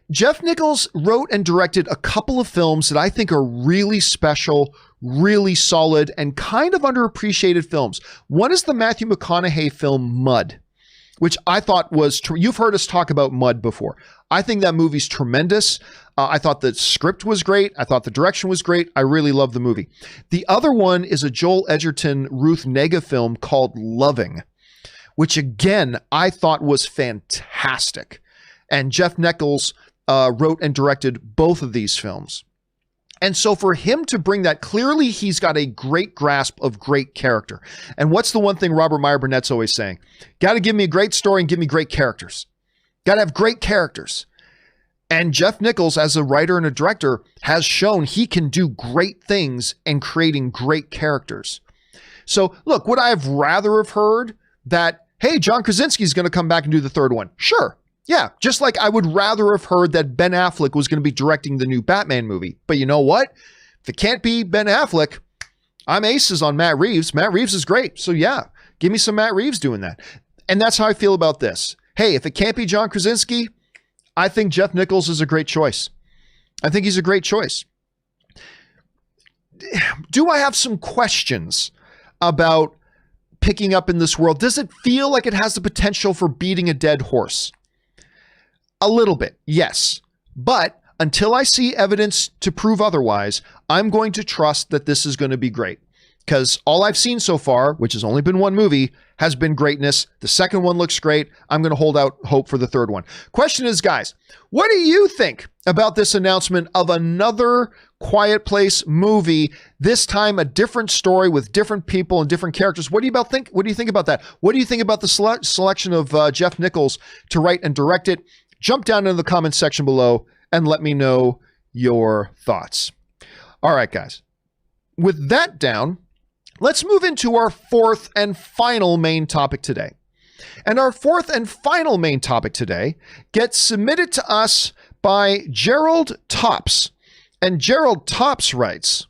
Jeff Nichols wrote and directed a couple of films that I think are really special, really solid, and kind of underappreciated films. One is the Matthew McConaughey film Mud, which I thought was, you've heard us talk about Mud before. I think that movie's tremendous. I thought the script was great. I thought the direction was great. I really love the movie. The other one is a Joel Edgerton, Ruth Negga film called Loving, which again, I thought was fantastic. And Jeff Nichols wrote and directed both of these films. And so for him to bring that, clearly he's got a great grasp of great character. And what's the one thing Robert Meyer Burnett's always saying? Got to give me a great story and give me great characters. Got to have great characters. And Jeff Nichols, as a writer and a director, has shown he can do great things in creating great characters. So look, would I have rather have heard that, hey, John Krasinski is going to come back and do the third one? Sure. Yeah, just like I would rather have heard that Ben Affleck was going to be directing the new Batman movie. But you know what? If it can't be Ben Affleck, I'm aces on Matt Reeves. Matt Reeves is great. So yeah, give me some Matt Reeves doing that. And that's how I feel about this. Hey, if it can't be John Krasinski, I think Jeff Nichols is a great choice. I think he's a great choice. Do I have some questions about picking up in this world? Does it feel like it has the potential for beating a dead horse? A little bit, yes. But until I see evidence to prove otherwise, I'm going to trust that this is going to be great. Because all I've seen so far, which has only been one movie, has been greatness. The second one looks great. I'm going to hold out hope for the third one. Question is, guys, what do you think about this announcement of another Quiet Place movie? This time a different story with different people and different characters. What do you think about that? What do you think about the selection of Jeff Nichols to write and direct it? Jump down into the comments section below and let me know your thoughts. All right, guys. With that down, let's move into our fourth and final main topic today. And our fourth and final main topic today gets submitted to us by Gerald Tops. And Gerald Tops writes,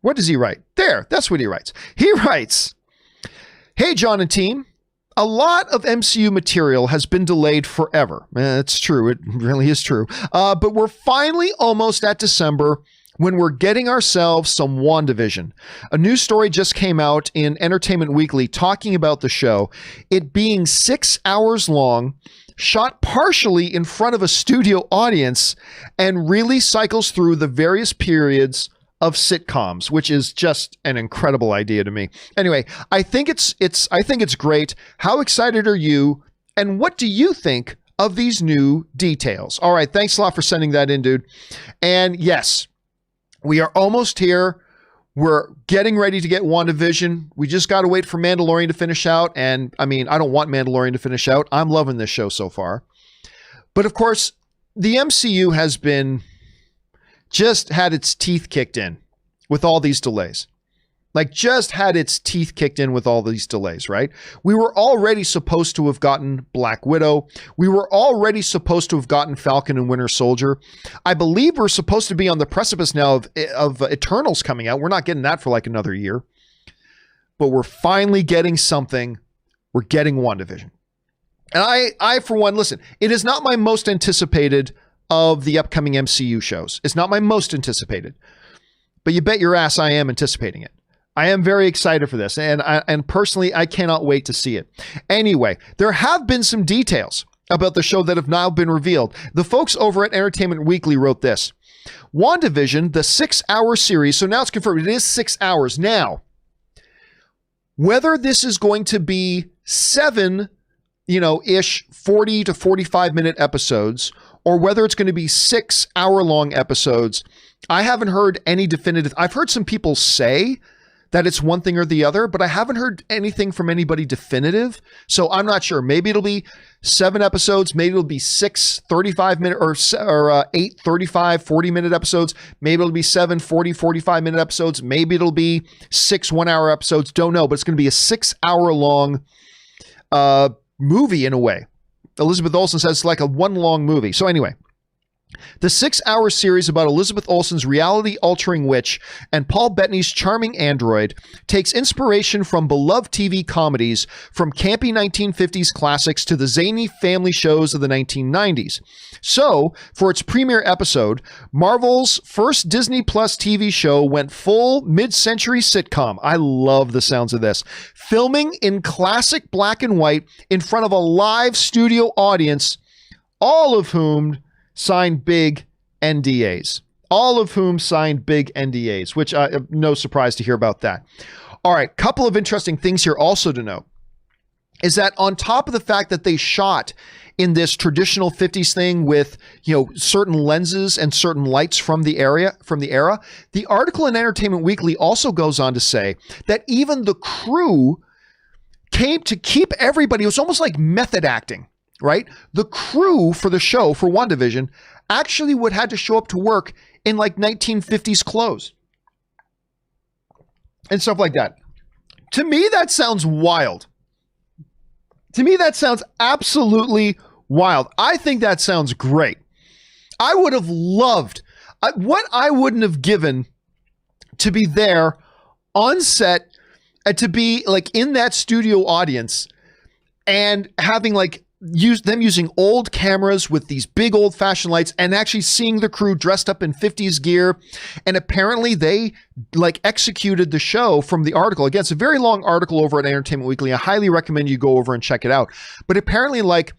what does he write? There, that's what he writes. He writes, "Hey, John and team. A lot of MCU material has been delayed forever." It's true. It really is true. But we're finally almost at December when we're getting ourselves some WandaVision. A new story just came out in Entertainment Weekly talking about the show. It being 6 hours long, shot partially in front of a studio audience, and really cycles through the various periods of sitcoms, which is just an incredible idea to me. Anyway, I think it's great. How excited are you? And what do you think of these new details? All right, thanks a lot for sending that in, dude. And yes, we are almost here. We're getting ready to get WandaVision. We just got to wait for Mandalorian to finish out. And I mean, I don't want Mandalorian to finish out. I'm loving this show so far. But of course, the MCU has been just had its teeth kicked in with all these delays. Like, just had its teeth kicked in with all these delays, right? We were already supposed to have gotten Black Widow. We were already supposed to have gotten Falcon and Winter Soldier. I believe we're supposed to be on the precipice now of Eternals coming out. We're not getting that for like another year. But we're finally getting something. We're getting WandaVision. And I for one, listen, it is not my most anticipated of the upcoming MCU shows. It's not my most anticipated. But you bet your ass I am anticipating it. I am very excited for this, and personally, I cannot wait to see it. Anyway, there have been some details about the show that have now been revealed. The folks over at Entertainment Weekly wrote this. WandaVision, the 6-hour series, so now it's confirmed, it is 6 hours. Now, whether this is going to be 7, ish 40 to 45 minute episodes, or whether it's going to be 6 hour-long episodes, I haven't heard any definitive. I've heard some people say that it's one thing or the other, but I haven't heard anything from anybody definitive. So I'm not sure. Maybe it'll be 7 episodes. Maybe it'll be 6 35-minute or 8 35, 40-minute episodes. Maybe it'll be 7 40, 45-minute episodes. Maybe it'll be 6 1-hour episodes. Don't know, but it's going to be a 6-hour-long movie in a way. Elizabeth Olsen says it's like a one long movie. So anyway, the 6-hour series about Elizabeth Olsen's reality-altering witch and Paul Bettany's charming android takes inspiration from beloved TV comedies, from campy 1950s classics to the zany family shows of the 1990s. So, for its premiere episode, Marvel's first Disney Plus TV show went full mid-century sitcom. I love the sounds of this. Filming in classic black and white in front of a live studio audience, all of whom signed big NDAs. Which no surprise to hear about that. All right, couple of interesting things here also to know is that on top of the fact that they shot in this traditional 50s thing with, certain lenses and certain lights from the era, the article in Entertainment Weekly also goes on to say that even the crew came to keep everybody, it was almost like method acting. Right? The crew for the show, for WandaVision, actually had to show up to work in like 1950s clothes and stuff like that. To me, that sounds wild. To me, that sounds absolutely wild. I think that sounds great. I would have loved what I wouldn't have given to be there on set and to be like in that studio audience and having like them using old cameras with these big old-fashioned lights and actually seeing the crew dressed up in 50s gear. And apparently they like executed the show from the article. Again, it's a very long article over at Entertainment Weekly. I highly recommend you go over and check it out. But apparently like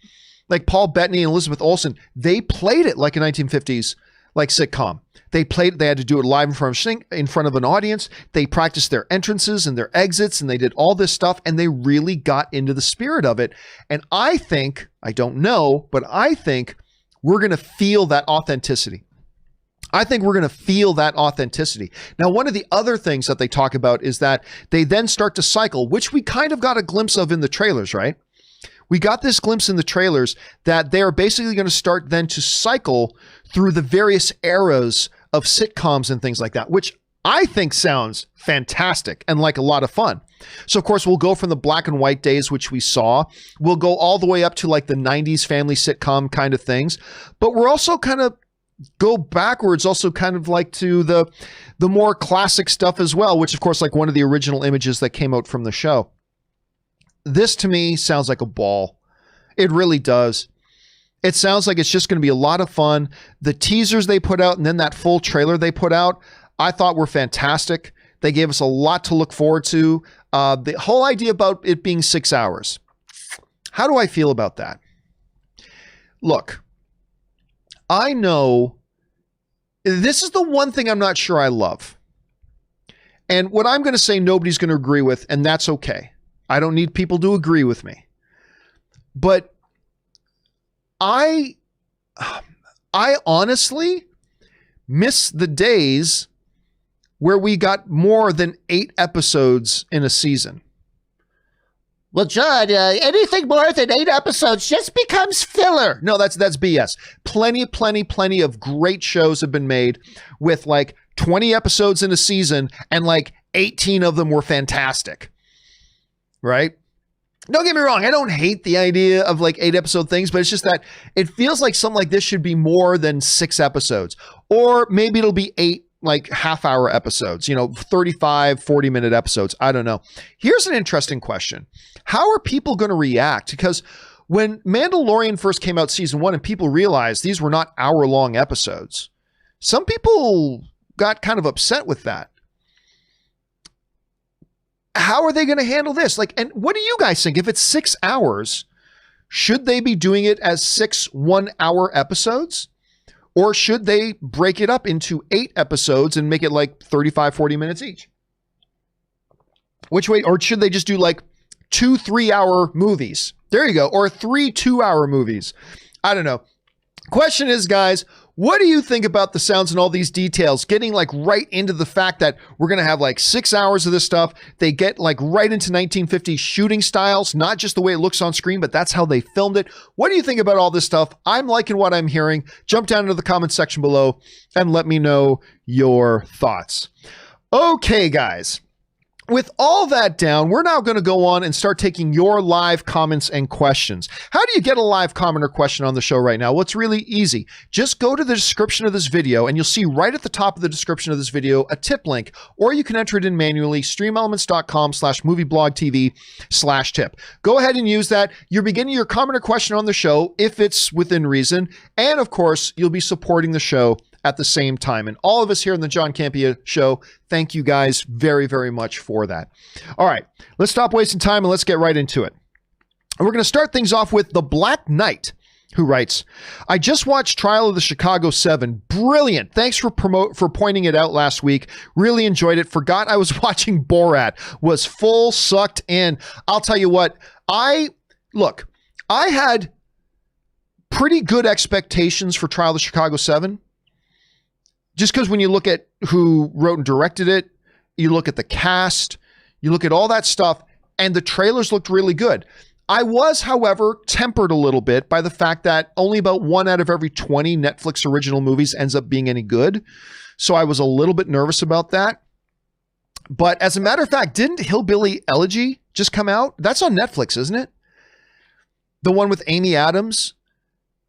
Paul Bettany and Elizabeth Olsen, they played it like a 1950s like sitcom. They had to do it live in front of an audience. They practiced their entrances and their exits, and they did all this stuff, and they really got into the spirit of it. And I think, I don't know, but I think we're going to feel that authenticity. I think we're going to feel that authenticity. Now, one of the other things that they talk about is that they then start to cycle, which we kind of got a glimpse of in the trailers, right? We got this glimpse in the trailers that they're basically going to start then to cycle through the various eras of sitcoms and things like that, which I think sounds fantastic and like a lot of fun. So, of course, we'll go from the black and white days, which we saw. We'll go all the way up to like the 90s family sitcom kind of things. But we're also kind of go backwards, also kind of like to the more classic stuff as well, which, of course, like one of the original images that came out from the show. This, to me, sounds like a ball. It really does. It sounds like it's just going to be a lot of fun. The teasers they put out and then that full trailer they put out, I thought were fantastic. They gave us a lot to look forward to. The whole idea about it being 6 hours. How do I feel about that? Look, I know this is the one thing I'm not sure I love. And what I'm going to say, nobody's going to agree with, and that's okay. I don't need people to agree with me. But I honestly miss the days where we got more than 8 episodes in a season. Well, John, anything more than 8 episodes just becomes filler. No, that's BS. Plenty of great shows have been made with like 20 episodes in a season, and like 18 of them were fantastic. Right? Don't get me wrong. I don't hate the idea of like 8 episode things, but it's just that it feels like something like this should be more than 6 episodes, or maybe it'll be 8 like half-hour episodes, 35, 40-minute episodes. I don't know. Here's an interesting question. How are people going to react? Because when Mandalorian first came out season 1 and people realized these were not hour-long episodes, some people got kind of upset with that. How are they going to handle this? And what do you guys think? If it's 6 hours, should they be doing it as 6 one-hour episodes? Or should they break it up into 8 episodes and make it like 35, 40 minutes each? Which way? Or should they just do like 2 3-hour movies? There you go. Or 3 2-hour movies. I don't know. Question is, guys, what do you think about the sounds and all these details getting like right into the fact that we're going to have like 6 hours of this stuff? They get like right into 1950s shooting styles, not just the way it looks on screen, but that's how they filmed it. What do you think about all this stuff? I'm liking what I'm hearing. Jump down into the comment section below and let me know your thoughts. Okay, guys. With all that down, we're now going to go on and start taking your live comments and questions. How do you get a live comment or question on the show right now? Well, it's really easy. Just go to the description of this video and you'll see right at the top of the description of this video a tip link, or you can enter it in manually, streamelements.com/movieblogtv/tip. Go ahead and use that. You're beginning your comment or question on the show if it's within reason. And of course, you'll be supporting the show at the same time. And all of us here in the John Campea Show, thank you guys very, very much for that. All right, let's stop wasting time and let's get right into it. And we're going to start things off with The Black Knight, who writes, I just watched Trial of the Chicago 7. Brilliant. Thanks for pointing it out last week. Really enjoyed it. Forgot I was watching Borat. Was full sucked in. I'll tell you what, I had pretty good expectations for Trial of the Chicago 7. Just because when you look at who wrote and directed it, you look at the cast, you look at all that stuff, and the trailers looked really good. I was, however, tempered a little bit by the fact that only about 1 out of every 20 Netflix original movies ends up being any good. So I was a little bit nervous about that. But as a matter of fact, didn't Hillbilly Elegy just come out? That's on Netflix, isn't it? The one with Amy Adams.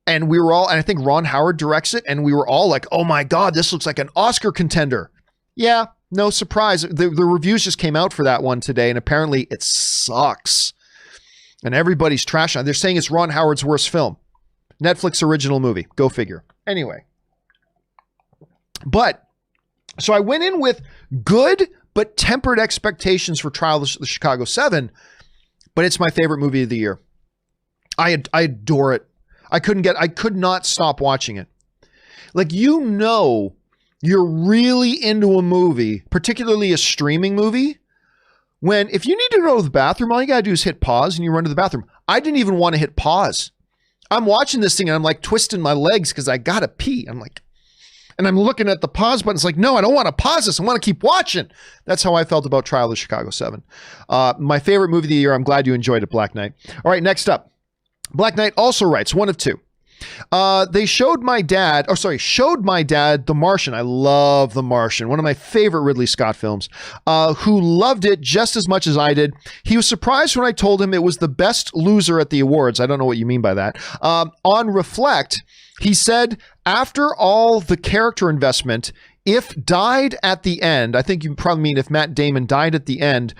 And we were all, and I think Ron Howard directs it, and we were all like, oh my God, this looks like an Oscar contender. Yeah, no surprise. The reviews just came out for that one today, and apparently it sucks. And everybody's trashing it. They're saying it's Ron Howard's worst film. Netflix original movie. Go figure. Anyway. So I went in with good but tempered expectations for Trial of the Chicago 7, but it's my favorite movie of the year. I adore it. I could not stop watching it. Like, you're really into a movie, particularly a streaming movie, when if you need to go to the bathroom, all you gotta do is hit pause and you run to the bathroom. I didn't even want to hit pause. I'm watching this thing and I'm like twisting my legs because I gotta pee. I'm like, and I'm looking at the pause button. It's like, no, I don't want to pause this. I want to keep watching. That's how I felt about Trial of Chicago 7. My favorite movie of the year. I'm glad you enjoyed it, Black Knight. All right, next up. Black Knight also writes, one of two. They showed my dad The Martian. I love The Martian, one of my favorite Ridley Scott films, who loved it just as much as I did. He was surprised when I told him it was the best loser at the awards. I don't know what you mean by that. On Reflect, he said, after all the character investment, if died at the end, I think you probably mean if Matt Damon died at the end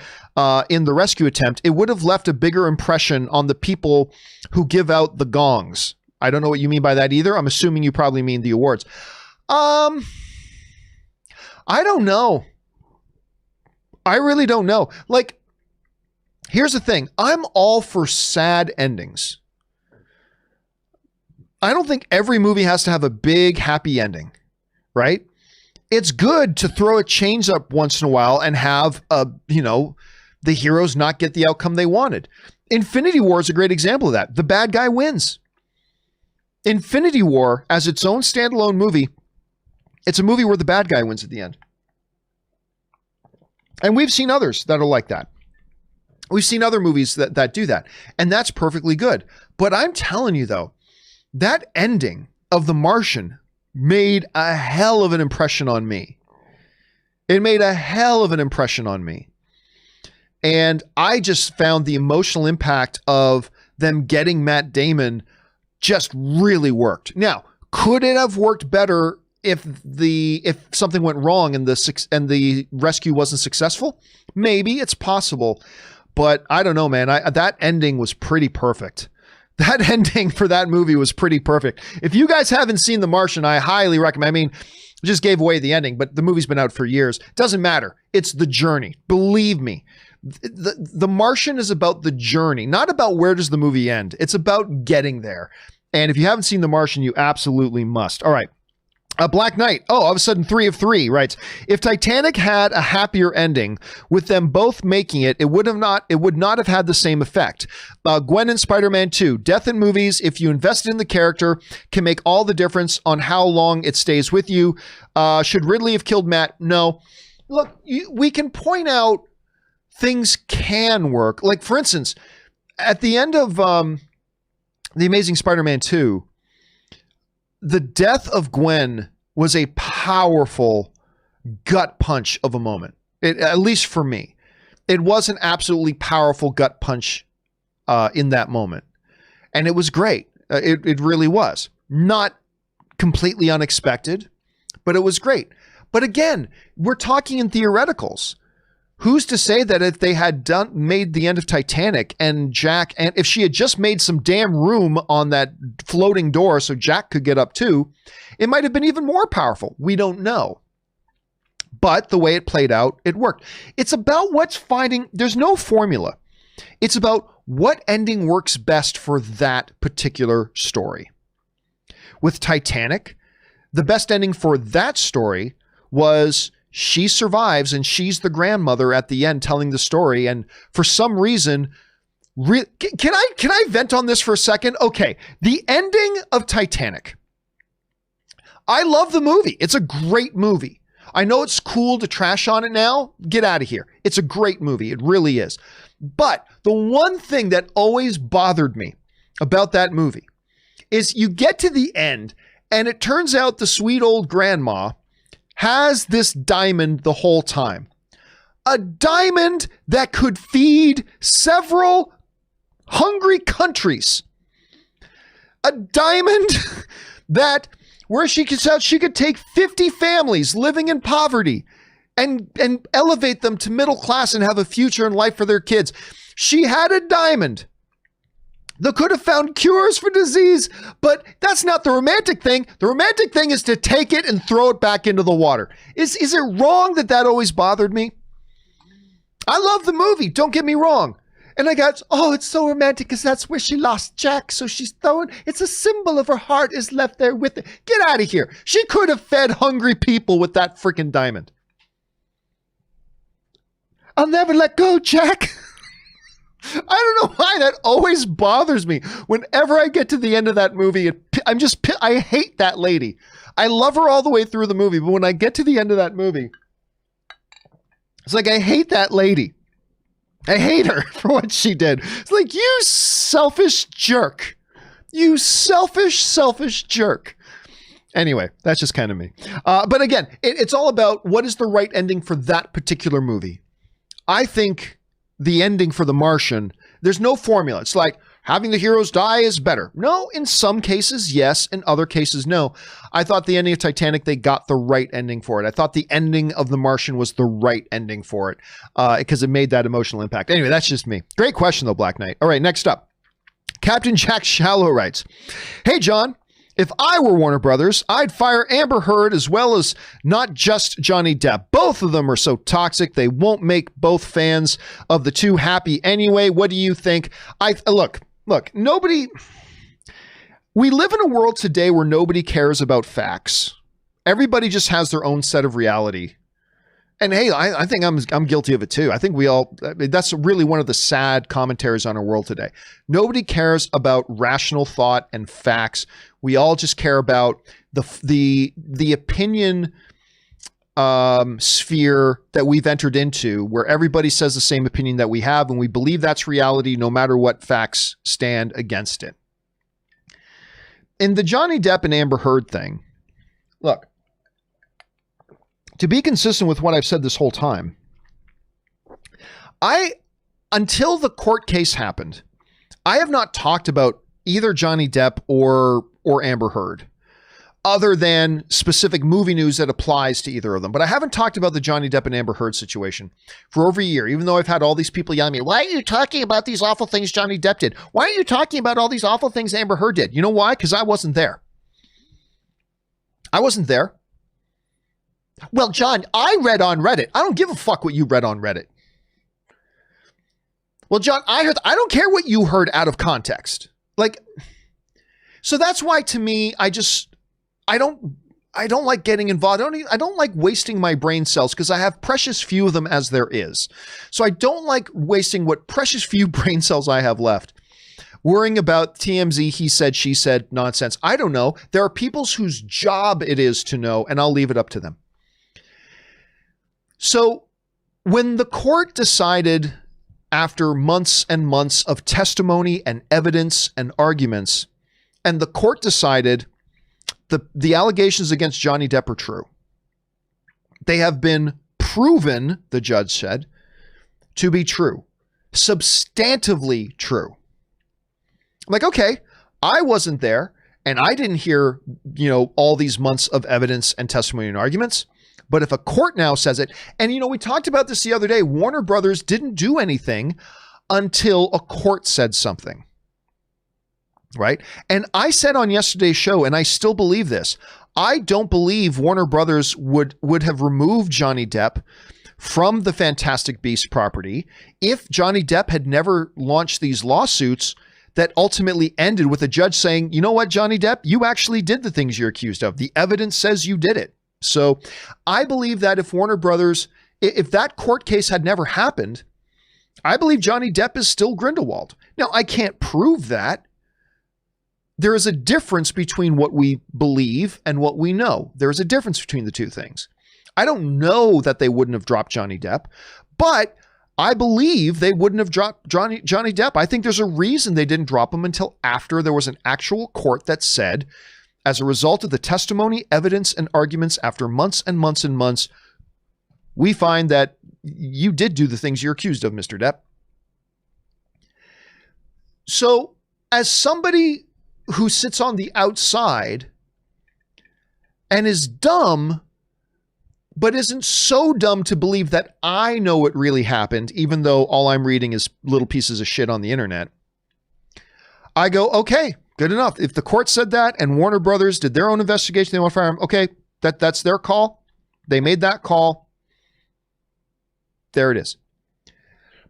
in the rescue attempt, it would have left a bigger impression on the people who give out the gongs. I don't know what you mean by that either. I'm assuming you probably mean the awards. I don't know. I really don't know. Like, here's the thing. I'm all for sad endings. I don't think every movie has to have a big happy ending, right? It's good to throw a change up once in a while and have the heroes not get the outcome they wanted. Infinity War is a great example of that. The bad guy wins. Infinity War, as its own standalone movie, it's a movie where the bad guy wins at the end. And we've seen others that are like that. We've seen other movies that do that. And that's perfectly good. But I'm telling you, though, that ending of The Martian made a hell of an impression on me. It made a hell of an impression on me. And I just found the emotional impact of them getting Matt Damon just really worked. Now, could it have worked better if something went wrong and the rescue wasn't successful? Maybe, it's possible. But I don't know, man. That ending was pretty perfect. That ending for that movie was pretty perfect. If you guys haven't seen The Martian, I highly recommend. I mean, I just gave away the ending, but the movie's been out for years. Doesn't matter. It's the journey. Believe me. The Martian is about the journey, not about where does the movie end. It's about getting there. And if you haven't seen The Martian, you absolutely must. All right. Black Knight. Oh, all of a sudden 3 of 3 writes, if Titanic had a happier ending with them both making it, it would not have had the same effect. Gwen in Spider-Man 2. Death in movies, if you invested in the character, can make all the difference on how long it stays with you. Should Ridley have killed Matt? No. Look, we can point out things can work. Like, for instance, at the end of The Amazing Spider-Man 2, the death of Gwen was a powerful gut punch of a moment. At least for me. It was an absolutely powerful gut punch in that moment. And it was great. It really was. Not completely unexpected, but it was great. But again, we're talking in theoreticals. Who's to say that if they had made the end of Titanic and if she had just made some damn room on that floating door so Jack could get up too, it might have been even more powerful. We don't know. But the way it played out, it worked. It's about there's no formula. It's about what ending works best for that particular story. With Titanic, the best ending for that story was she survives and she's the grandmother at the end telling the story. And for some reason, can I vent on this for a second? Okay. The ending of Titanic. I love the movie. It's a great movie. I know it's cool to trash on it now. Get out of here. It's a great movie. It really is. But the one thing that always bothered me about that movie is you get to the end and it turns out the sweet old grandma has this diamond the whole time. A diamond that could feed several hungry countries. A diamond that where she could take 50 families living in poverty and elevate them to middle class and have a future in life for their kids. She had a diamond that could have found cures for disease, but that's not the romantic thing. The romantic thing is to take it and throw it back into the water. Is it wrong that always bothered me? I love the movie, don't get me wrong. And I got, oh, it's so romantic because that's where she lost Jack. So she's throwing, it's a symbol of her heart is left there with it. Get out of here. She could have fed hungry people with that freaking diamond. I'll never let go, Jack. I don't know why that always bothers me. Whenever I get to the end of that movie, I hate that lady. I love her all the way through the movie, but when I get to the end of that movie, it's like I hate that lady. I hate her for what she did. It's like, you selfish jerk. You selfish jerk. Anyway, that's just kind of me. But again, it's all about what is the right ending for that particular movie. I think the ending for The Martian, there's no formula. It's like having the heroes die is better. No, in some cases, yes. In other cases, no. I thought the ending of Titanic, they got the right ending for it. I thought the ending of The Martian was the right ending for it because it made that emotional impact. Anyway, that's just me. Great question, though, Black Knight. All right, next up. Captain Jack Shallow writes, hey, John. If I were Warner Brothers, I'd fire Amber Heard as well as not just Johnny Depp. Both of them are so toxic, they won't make both fans of the two happy anyway. What do you think? Look, nobody... We live in a world today where nobody cares about facts. Everybody just has their own set of reality. And hey, I think I'm guilty of it too. I think that's really one of the sad commentaries on our world today. Nobody cares about rational thought and facts. We all just care about the opinion sphere that we've entered into, where everybody says the same opinion that we have, and we believe that's reality no matter what facts stand against it. In the Johnny Depp and Amber Heard thing, look, to be consistent with what I've said this whole time, until the court case happened, I have not talked about either Johnny Depp or Amber Heard, other than specific movie news that applies to either of them. But I haven't talked about the Johnny Depp and Amber Heard situation for over a year, even though I've had all these people yelling at me, why are you talking about these awful things Johnny Depp did? Why are you talking about all these awful things Amber Heard did? You know why? Because I wasn't there. I wasn't there. Well, John, I read on Reddit. I don't give a fuck what you read on Reddit. Well, John, I don't care what you heard out of context. So that's why, to me, I don't like getting involved. I don't like wasting my brain cells because I have precious few of them as there is. So I don't like wasting what precious few brain cells I have left worrying about TMZ, he said, she said nonsense. I don't know. There are people whose job it is to know, and I'll leave it up to them. So when the court decided, after months and months of testimony and evidence and arguments, and the court decided the allegations against Johnny Depp are true, they have been proven, the judge said, to be true, substantively true. I'm like, okay, I wasn't there and I didn't hear, all these months of evidence and testimony and arguments. But if a court now says it, and we talked about this the other day, Warner Brothers didn't do anything until a court said something, right? And I said on yesterday's show, and I still believe this, I don't believe Warner Brothers would have removed Johnny Depp from the Fantastic Beasts property if Johnny Depp had never launched these lawsuits that ultimately ended with a judge saying, you know what, Johnny Depp, you actually did the things you're accused of. The evidence says you did it. So I believe that if Warner Brothers, if that court case had never happened, I believe Johnny Depp is still Grindelwald. Now, I can't prove that. There is a difference between what we believe and what we know. There is a difference between the two things. I don't know that they wouldn't have dropped Johnny Depp, but I believe they wouldn't have dropped Johnny Depp. I think there's a reason they didn't drop him until after there was an actual court that said, as a result of the testimony, evidence, and arguments after months and months and months, we find that you did do the things you're accused of, Mr. Depp. So as somebody who sits on the outside and is dumb, but isn't so dumb to believe that I know what really happened, even though all I'm reading is little pieces of shit on the internet, I go, okay, good enough. If the court said that and Warner Brothers did their own investigation, they want to fire him. Okay, that's their call. They made that call. There it is.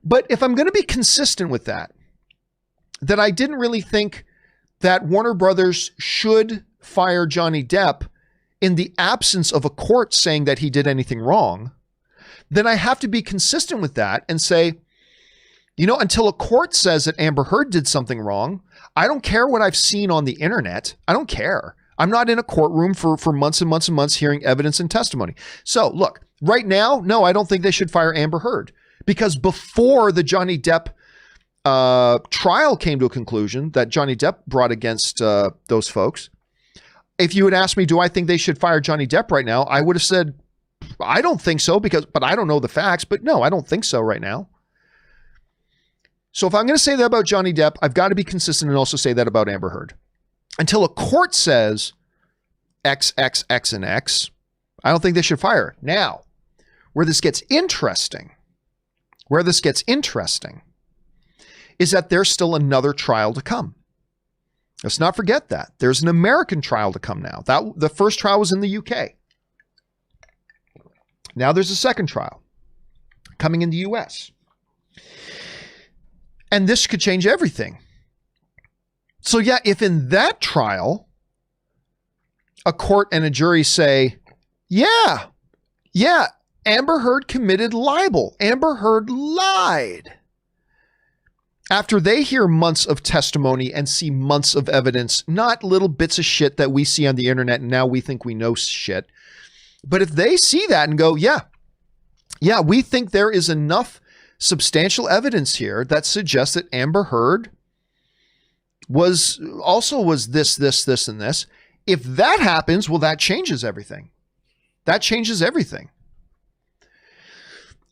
But if I'm going to be consistent with that I didn't really think that Warner Brothers should fire Johnny Depp in the absence of a court saying that he did anything wrong, then I have to be consistent with that and say, until a court says that Amber Heard did something wrong, I don't care what I've seen on the internet. I don't care. I'm not in a courtroom for months and months and months hearing evidence and testimony. So look, right now, no, I don't think they should fire Amber Heard, because before the Johnny Depp trial came to a conclusion that Johnny Depp brought against those folks, if you had asked me, do I think they should fire Johnny Depp right now? I would have said, I don't think so, but I don't know the facts, but no, I don't think so right now. So if I'm going to say that about Johnny Depp, I've got to be consistent and also say that about Amber Heard. Until a court says X, X, X, and X, I don't think they should fire her. Now, where this gets interesting is that there's still another trial to come. Let's not forget that. There's an American trial to come now. The first trial was in the UK. Now there's a second trial coming in the US. And this could change everything. So yeah, if in that trial, a court and a jury say, yeah, Amber Heard committed libel. Amber Heard lied. After they hear months of testimony and see months of evidence, not little bits of shit that we see on the internet and now we think we know shit. But if they see that and go, yeah, we think there is enough substantial evidence here that suggests that Amber Heard was this, and this. If that happens, well, that changes everything. That changes everything.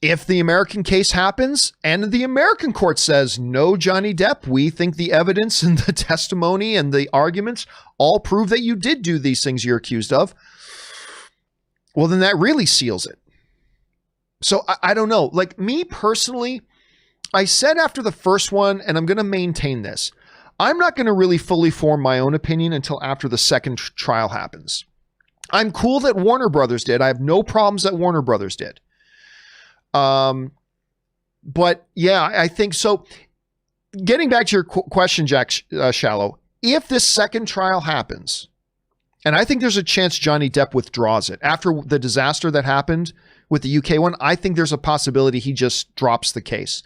If the American case happens and the American court says, no, Johnny Depp, we think the evidence and the testimony and the arguments all prove that you did do these things you're accused of, well, then that really seals it. So I don't know. Like me personally, I said after the first one, and I'm going to maintain this, I'm not going to really fully form my own opinion until after the second trial happens. I'm cool that Warner Brothers did. I have no problems that Warner Brothers did. But yeah, I think so. Getting back to your question, Jack Shallow, if this second trial happens, and I think there's a chance Johnny Depp withdraws it after the disaster that happened with the UK one, I think there's a possibility he just drops the case.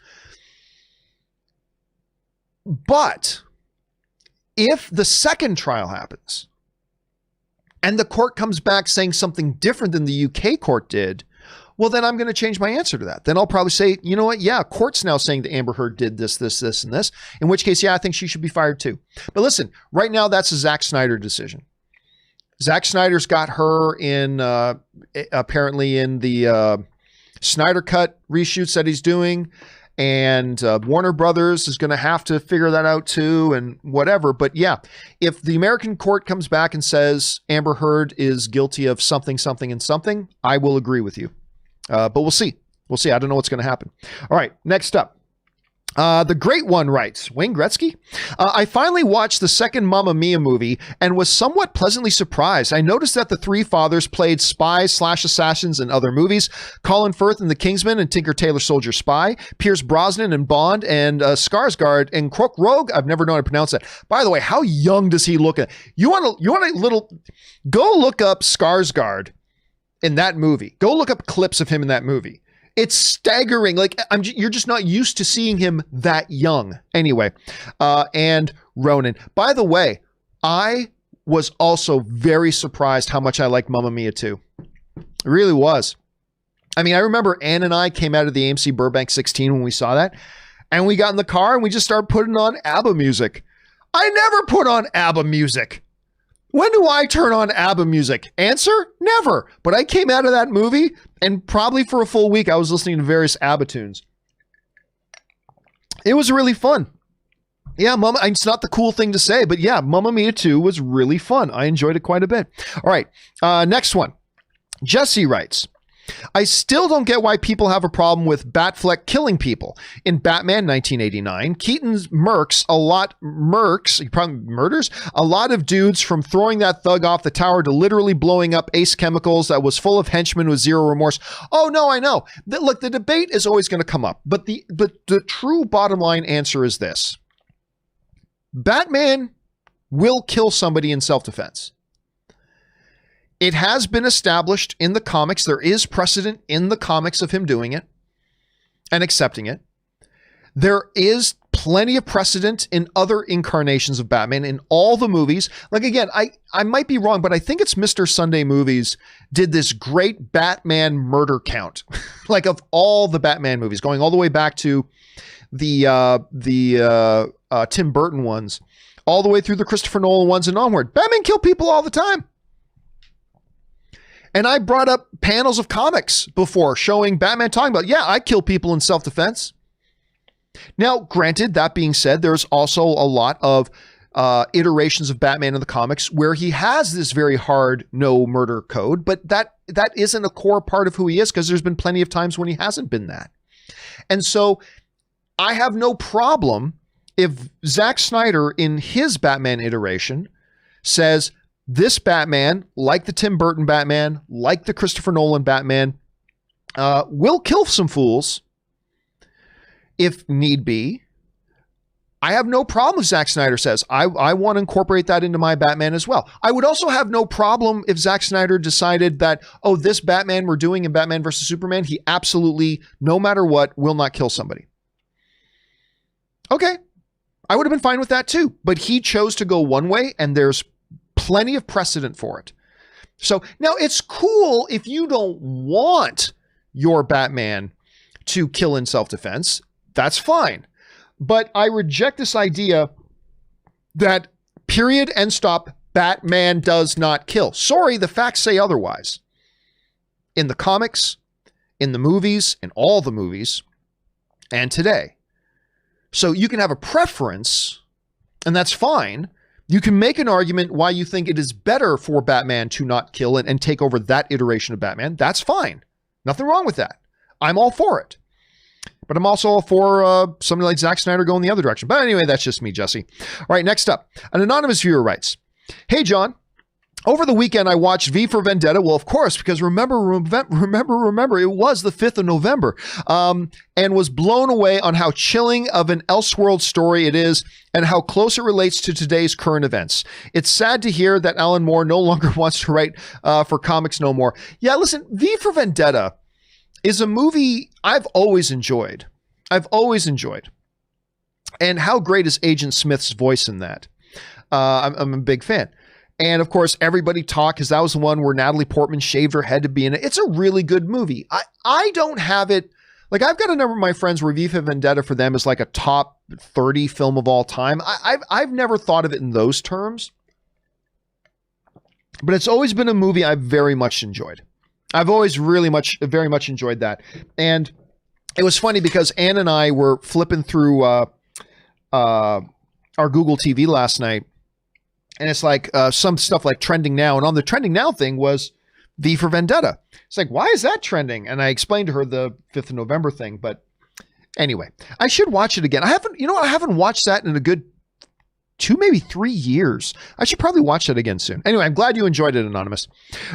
But if the second trial happens and the court comes back saying something different than the UK court did, well, then I'm going to change my answer to that. Then I'll probably say, you know what? Yeah, court's now saying that Amber Heard did this, this, this, and this, in which case, yeah, I think she should be fired too. But listen, right now, that's a Zack Snyder decision. Zack Snyder's got her in, apparently in the Snyder Cut reshoots that he's doing. And Warner Brothers is going to have to figure that out too and whatever. But yeah, if the American court comes back and says Amber Heard is guilty of something, something, and something, I will agree with you. But we'll see. We'll see. I don't know what's going to happen. All right, next up. The Great One writes, Wayne Gretzky, I finally watched the second Mamma Mia movie and was somewhat pleasantly surprised. I noticed that the three fathers played spies/assassins in other movies. Colin Firth in The Kingsman and Tinker Tailor Soldier Spy, Pierce Brosnan in Bond, and Skarsgård in Crook Rogue. I've never known how to pronounce that. By the way, how young does he look? You want a little, go look up Skarsgård in that movie. Go look up clips of him in that movie. It's staggering. Like you're just not used to seeing him that young. Anyway, and Ronan. By the way, I was also very surprised how much I like Mamma Mia 2. It really was. I mean, I remember Ann and I came out of the AMC Burbank 16 when we saw that, and we got in the car and we just started putting on ABBA music. I never put on ABBA music. When do I turn on ABBA music? Answer, never. But I came out of that movie and probably for a full week, I was listening to various ABBA tunes. It was really fun. Yeah, it's not the cool thing to say, but yeah, Mamma Mia 2 was really fun. I enjoyed it quite a bit. All right, next one. Jesse writes, I still don't get why people have a problem with Batfleck killing people. In Batman 1989, Keaton's murders a lot of dudes, from throwing that thug off the tower to literally blowing up Ace Chemicals that was full of henchmen with zero remorse. Oh no, I know. Look, the debate is always going to come up, but the true bottom line answer is this. Batman will kill somebody in self-defense. It has been established in the comics. There is precedent in the comics of him doing it and accepting it. There is plenty of precedent in other incarnations of Batman in all the movies. Like, again, I might be wrong, but I think it's Mr. Sunday Movies did this great Batman murder count, like of all the Batman movies, going all the way back to the Tim Burton ones, all the way through the Christopher Nolan ones and onward. Batman killed people all the time. And I brought up panels of comics before showing Batman talking about, yeah, I kill people in self-defense. Now, granted, that being said, there's also a lot of iterations of Batman in the comics where he has this very hard no murder code, but that isn't a core part of who he is, because there's been plenty of times when he hasn't been that. And so I have no problem if Zack Snyder in his Batman iteration says, this Batman, like the Tim Burton Batman, like the Christopher Nolan Batman, will kill some fools if need be. I have no problem if Zack Snyder says, I want to incorporate that into my Batman as well. I would also have no problem if Zack Snyder decided that, oh, this Batman we're doing in Batman versus Superman, he absolutely, no matter what, will not kill somebody. Okay. I would have been fine with that too. But he chose to go one way, and there's plenty of precedent for it. So now it's cool if you don't want your Batman to kill in self-defense. That's fine. But I reject this idea that period, end stop, Batman does not kill. Sorry, the facts say otherwise. In the comics, in the movies, in all the movies, and today. So you can have a preference, and that's fine. You can make an argument why you think it is better for Batman to not kill and take over that iteration of Batman. That's fine. Nothing wrong with that. I'm all for it. But I'm also all for somebody like Zack Snyder going the other direction. But anyway, that's just me, Jesse. All right, next up. An anonymous viewer writes, hey, John. Over the weekend, I watched V for Vendetta. Well, of course, because remember, it was the 5th of November, and was blown away on how chilling of an Elseworld story it is and how close it relates to today's current events. It's sad to hear that Alan Moore no longer wants to write for comics no more. Yeah, listen, V for Vendetta is a movie I've always enjoyed. And how great is Agent Smith's voice in that? I'm a big fan. And of course, Everybody Talk, because that was the one where Natalie Portman shaved her head to be in it. It's a really good movie. I don't have it. Like, I've got a number of my friends where V for Vendetta for them is like a top 30 film of all time. I've never thought of it in those terms. But it's always been a movie I've very much enjoyed. I've always very much enjoyed that. And it was funny because Ann and I were flipping through our Google TV last night. And it's like some stuff like trending now. And on the trending now thing was V for Vendetta. It's like, why is that trending? And I explained to her the 5th of November thing. But anyway, I should watch it again. I haven't watched that in a good 2, maybe 3 years. I should probably watch that again soon. Anyway, I'm glad you enjoyed it, Anonymous.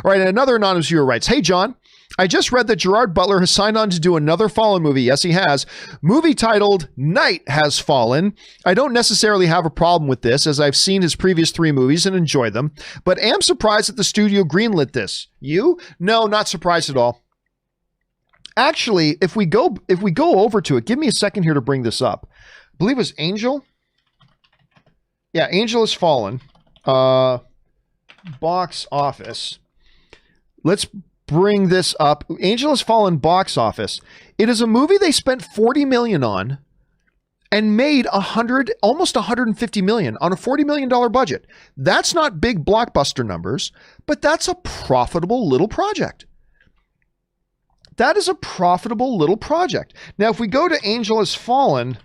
All right, and another anonymous viewer writes, hey, John, I just read that Gerard Butler has signed on to do another Fallen movie. Yes, he has. Movie titled Night Has Fallen. I don't necessarily have a problem with this, as I've seen his previous 3 movies and enjoyed them, but am surprised that the studio greenlit this. You? No, not surprised at all. Actually, if we go over to it, give me a second here to bring this up. I believe it was Angel. Yeah, Angel Has Fallen. Box office. Let's bring this up. Angel Has Fallen box office. It is a movie they spent $40 million on and made almost $150 million on a $40 million budget. That's not big blockbuster numbers, but that's a profitable little project. That is a profitable little project. Now, if we go to Angel Has Fallen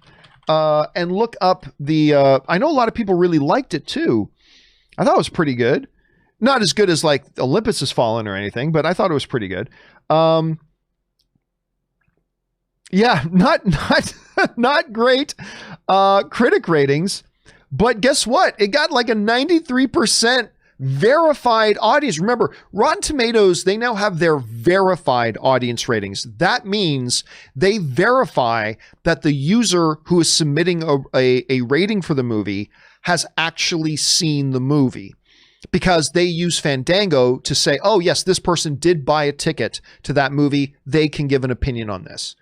and look up the, I know a lot of people really liked it too. I thought it was pretty good. Not as good as like Olympus Has Fallen or anything, but I thought it was pretty good. Yeah, not great critic ratings, but guess what? It got like a 93% verified audience. Remember, Rotten Tomatoes, they now have their verified audience ratings. That means they verify that the user who is submitting a rating for the movie has actually seen the movie, because they use Fandango to say, oh yes, this person did buy a ticket to that movie. They can give an opinion on this,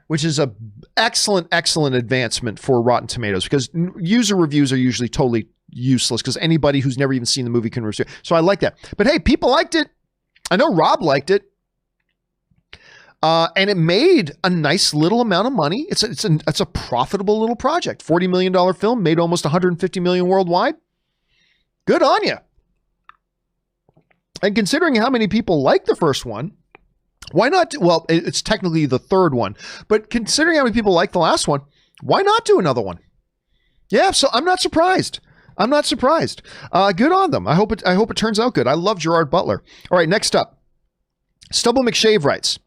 which is a excellent advancement for Rotten Tomatoes, because user reviews are usually totally useless because anybody who's never even seen the movie can review. So I like that. But hey, people liked it. I know Rob liked it. And it made a nice little amount of money. It's a profitable little project. $40 million film, made almost $150 million worldwide. Good on you. And considering how many people like the first one, why not? Well, it's technically the third one, but considering how many people like the last one, why not do another one? Yeah, so I'm not surprised. Good on them. I hope it turns out good. I love Gerard Butler. All right, next up, Stubble McShave writes,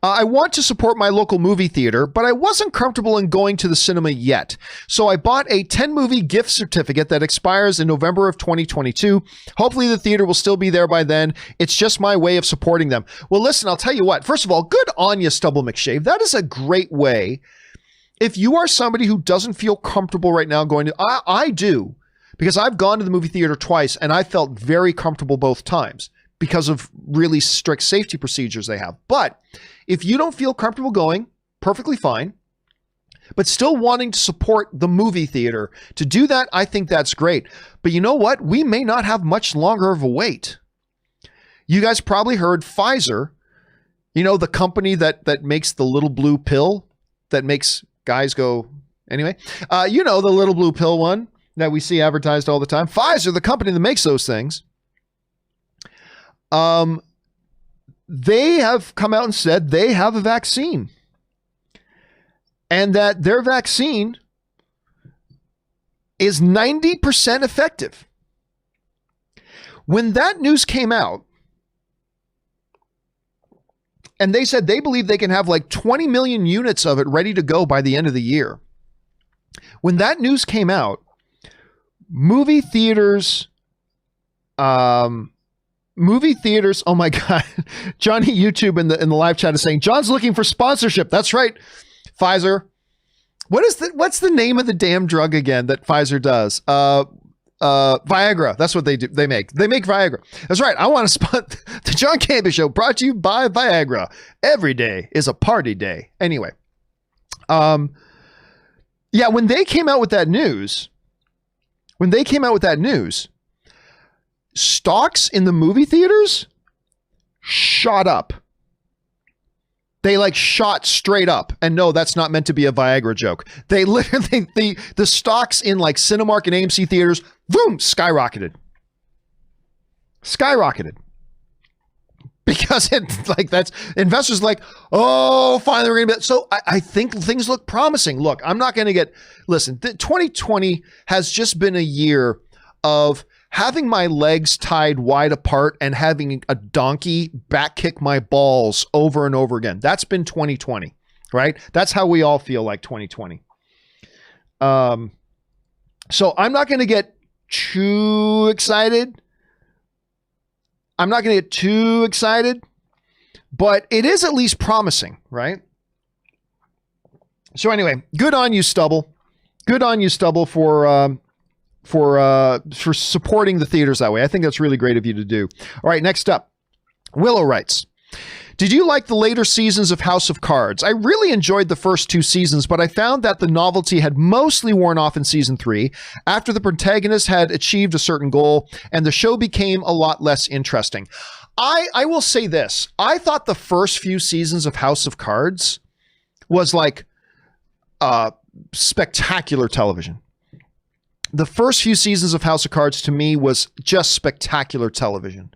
I want to support my local movie theater, but I wasn't comfortable in going to the cinema yet. So I bought a 10-movie gift certificate that expires in November of 2022. Hopefully the theater will still be there by then. It's just my way of supporting them. Well, listen, I'll tell you what. First of all, good on you, Stubble McShave. That is a great way. If you are somebody who doesn't feel comfortable right now going to, I do, because I've gone to the movie theater twice and I felt very comfortable both times, because of really strict safety procedures they have. But if you don't feel comfortable going, perfectly fine, but still wanting to support the movie theater, to do that, I think that's great. But you know what? We may not have much longer of a wait. You guys probably heard Pfizer, you know, the company that makes the little blue pill that makes guys go, anyway, you know, the little blue pill one that we see advertised all the time. Pfizer, the company that makes those things, they have come out and said they have a vaccine, and that their vaccine is 90% effective. When that news came out, and they said they believe they can have like 20 million units of it ready to go by the end of the year. When that news came out, movie theaters, oh my God. Johnny YouTube in the live chat is saying, John's looking for sponsorship. That's right. Pfizer. What's the name of the damn drug again that Pfizer does? Viagra. That's what they do. They make Viagra. That's right. I want to spot the John Campea Show, brought to you by Viagra. Every day is a party day. Anyway. Yeah, when they came out with that news, stocks in the movie theaters shot up. They like shot straight up. And no, that's not meant to be a Viagra joke. They literally, the stocks in like Cinemark and AMC theaters, boom, skyrocketed. Because it like that's investors like, oh, finally we're gonna be. So I think things look promising. Look, I'm not gonna get, listen, 2020 has just been a year of having my legs tied wide apart and having a donkey back kick my balls over and over again. That's been 2020, right? That's how we all feel like 2020. So I'm not going to get too excited. But it is at least promising, right? So anyway, good on you, Stubble. Good on you, Stubble, for supporting the theaters that way. I think that's really great of you to do. All right, next up, Willow writes, did you like the later seasons of House of Cards? I really enjoyed the first 2 seasons, but I found that the novelty had mostly worn off in season 3 after the protagonist had achieved a certain goal and the show became a lot less interesting. I will say this. I thought the first few seasons of House of Cards was like spectacular television. The first few seasons of House of Cards to me was just spectacular television.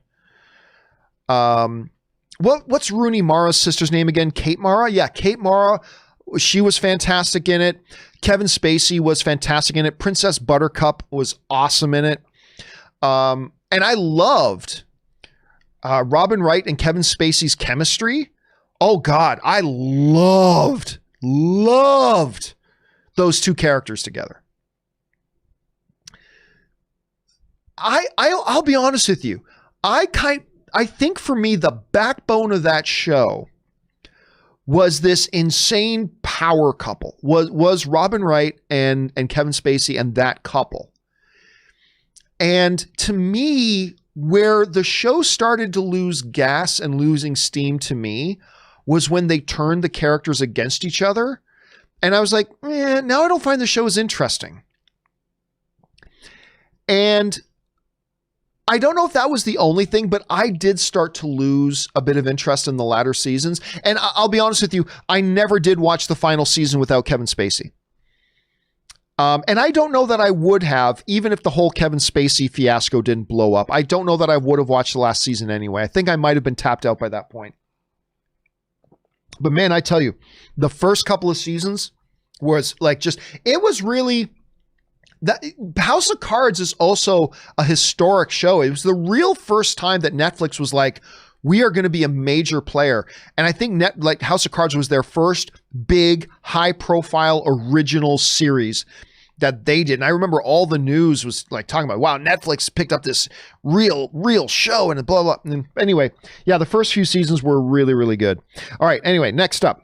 What's Rooney Mara's sister's name again? Kate Mara? Yeah, Kate Mara. She was fantastic in it. Kevin Spacey was fantastic in it. Princess Buttercup was awesome in it. And I loved Robin Wright and Kevin Spacey's chemistry. Oh God, I loved loved those two characters together. I'll be honest with you. I think for me, the backbone of that show was this insane power couple, was Robin Wright and Kevin Spacey and that couple. And to me, where the show started to lose gas and losing steam to me was when they turned the characters against each other. And I was like, now I don't find the show as interesting. And I don't know if that was the only thing, but I did start to lose a bit of interest in the latter seasons. And I'll be honest with you, I never did watch the final season without Kevin Spacey. And I don't know that I would have, even if the whole Kevin Spacey fiasco didn't blow up. I don't know that I would have watched the last season anyway. I think I might have been tapped out by that point. But man, I tell you, the first couple of seasons was like it was really... That House of Cards is also a historic show. It was the real first time that Netflix was like, we are going to be a major player. And I think House of Cards was their first big, high-profile original series that they did. And I remember all the news was like talking about, wow, Netflix picked up this real show and blah, blah. And anyway, yeah, the first few seasons were really, really good. All right, anyway, next up.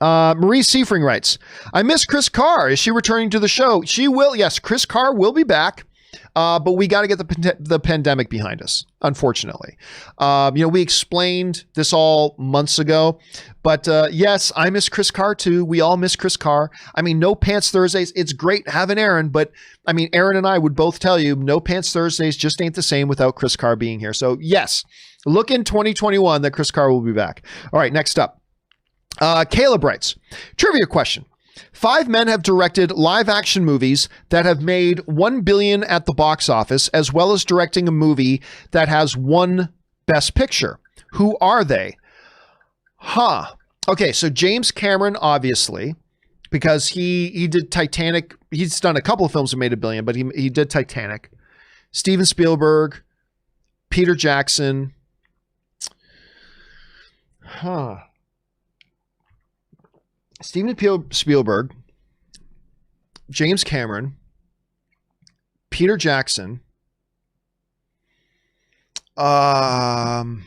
Marie Seifring writes, I miss Chris Carr. Is she returning to the show? She will. Yes, Chris Carr will be back. But we got to get the pandemic behind us, unfortunately. We explained this all months ago, but yes, I miss Chris Carr too. We all miss Chris Carr. I mean, No Pants Thursdays, it's great having Aaron, but I mean, Aaron and I would both tell you No Pants Thursdays just ain't the same without Chris Carr being here. So yes, look in 2021 that Chris Carr will be back. All right, next up. Caleb writes, trivia question. 5 men have directed live action movies that have made $1 billion at the box office, as well as directing a movie that has won Best Picture. Who are they? Okay, so James Cameron, obviously, because he did Titanic. He's done a couple of films that made $1 billion, but he did Titanic. Steven Spielberg, Peter Jackson. Steven Spielberg, James Cameron, Peter Jackson, Sam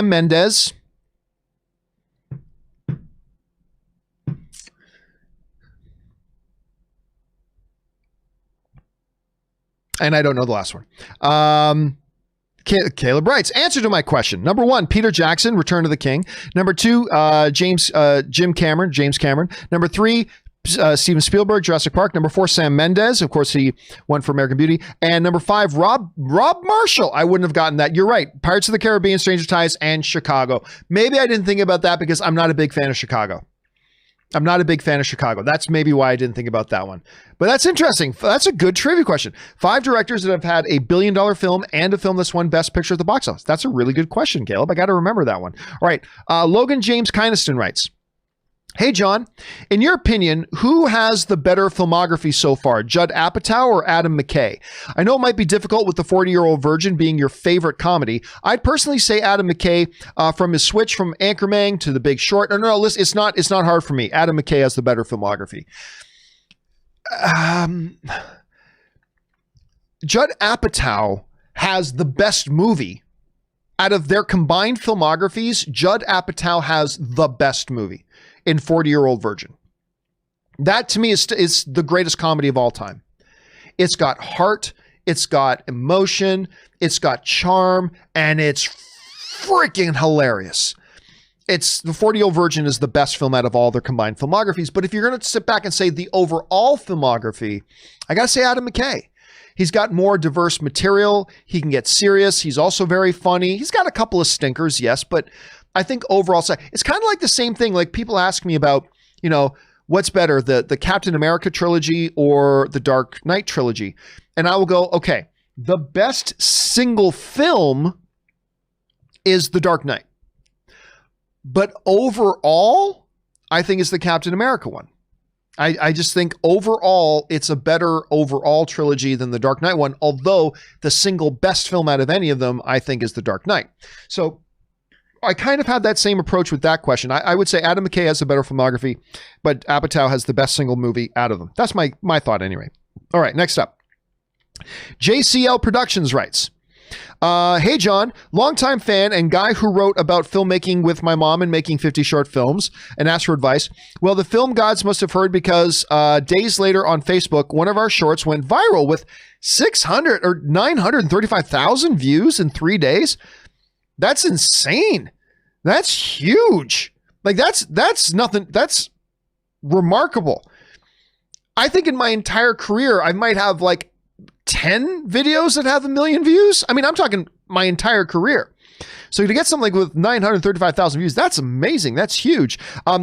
Mendes, and I don't know the last one. Caleb writes, answer to my question. Number 1, Peter Jackson, Return of the King. Number 2, James Cameron. Number 3, Steven Spielberg, Jurassic Park. Number 4, Sam Mendes. Of course, he won for American Beauty. And number 5, Rob Marshall. I wouldn't have gotten that. You're right. Pirates of the Caribbean, Stranger Tides, and Chicago. Maybe I didn't think about that because I'm not a big fan of Chicago. That's maybe why I didn't think about that one. But that's interesting. That's a good trivia question. 5 directors that have had a $1 billion film and a film that's won Best Picture at the box office. That's a really good question, Caleb. I got to remember that one. All right. Logan James Kynaston writes, hey, John, in your opinion, who has the better filmography so far, Judd Apatow or Adam McKay? I know it might be difficult with The 40-Year-Old Virgin being your favorite comedy. I'd personally say Adam McKay from his switch from Anchorman to The Big Short. No, listen, it's not hard for me. Adam McKay has the better filmography. Judd Apatow has the best movie. Out of their combined filmographies, Judd Apatow has the best movie in 40-Year-Old Virgin. That to me is the greatest comedy of all time. It's got heart, it's got emotion, it's got charm, and it's freaking hilarious. The 40-Year-Old Virgin is the best film out of all their combined filmographies. But if you're going to sit back and say the overall filmography, I got to say Adam McKay. He's got more diverse material. He can get serious. He's also very funny. He's got a couple of stinkers, yes, but I think overall, it's kind of like the same thing. Like people ask me about, what's better, the Captain America trilogy or the Dark Knight trilogy? And I will go, okay, the best single film is the Dark Knight. But overall, I think it's the Captain America one. I just think overall, it's a better overall trilogy than the Dark Knight one, although the single best film out of any of them, I think, is the Dark Knight. So I kind of had that same approach with that question. I would say Adam McKay has a better filmography, but Apatow has the best single movie out of them. That's my thought anyway. All right, next up. JCL Productions writes, hey John, longtime fan and guy who wrote about filmmaking with my mom and making 50 short films and asked for advice. Well, the film gods must have heard because days later on Facebook, one of our shorts went viral with 600 or 935,000 views in 3 days. That's insane. That's huge. Like that's nothing. That's remarkable. I think in my entire career, I might have like 10 videos that have 1 million views. I mean, I'm talking my entire career. So to get something with 935,000 views, that's amazing. That's huge.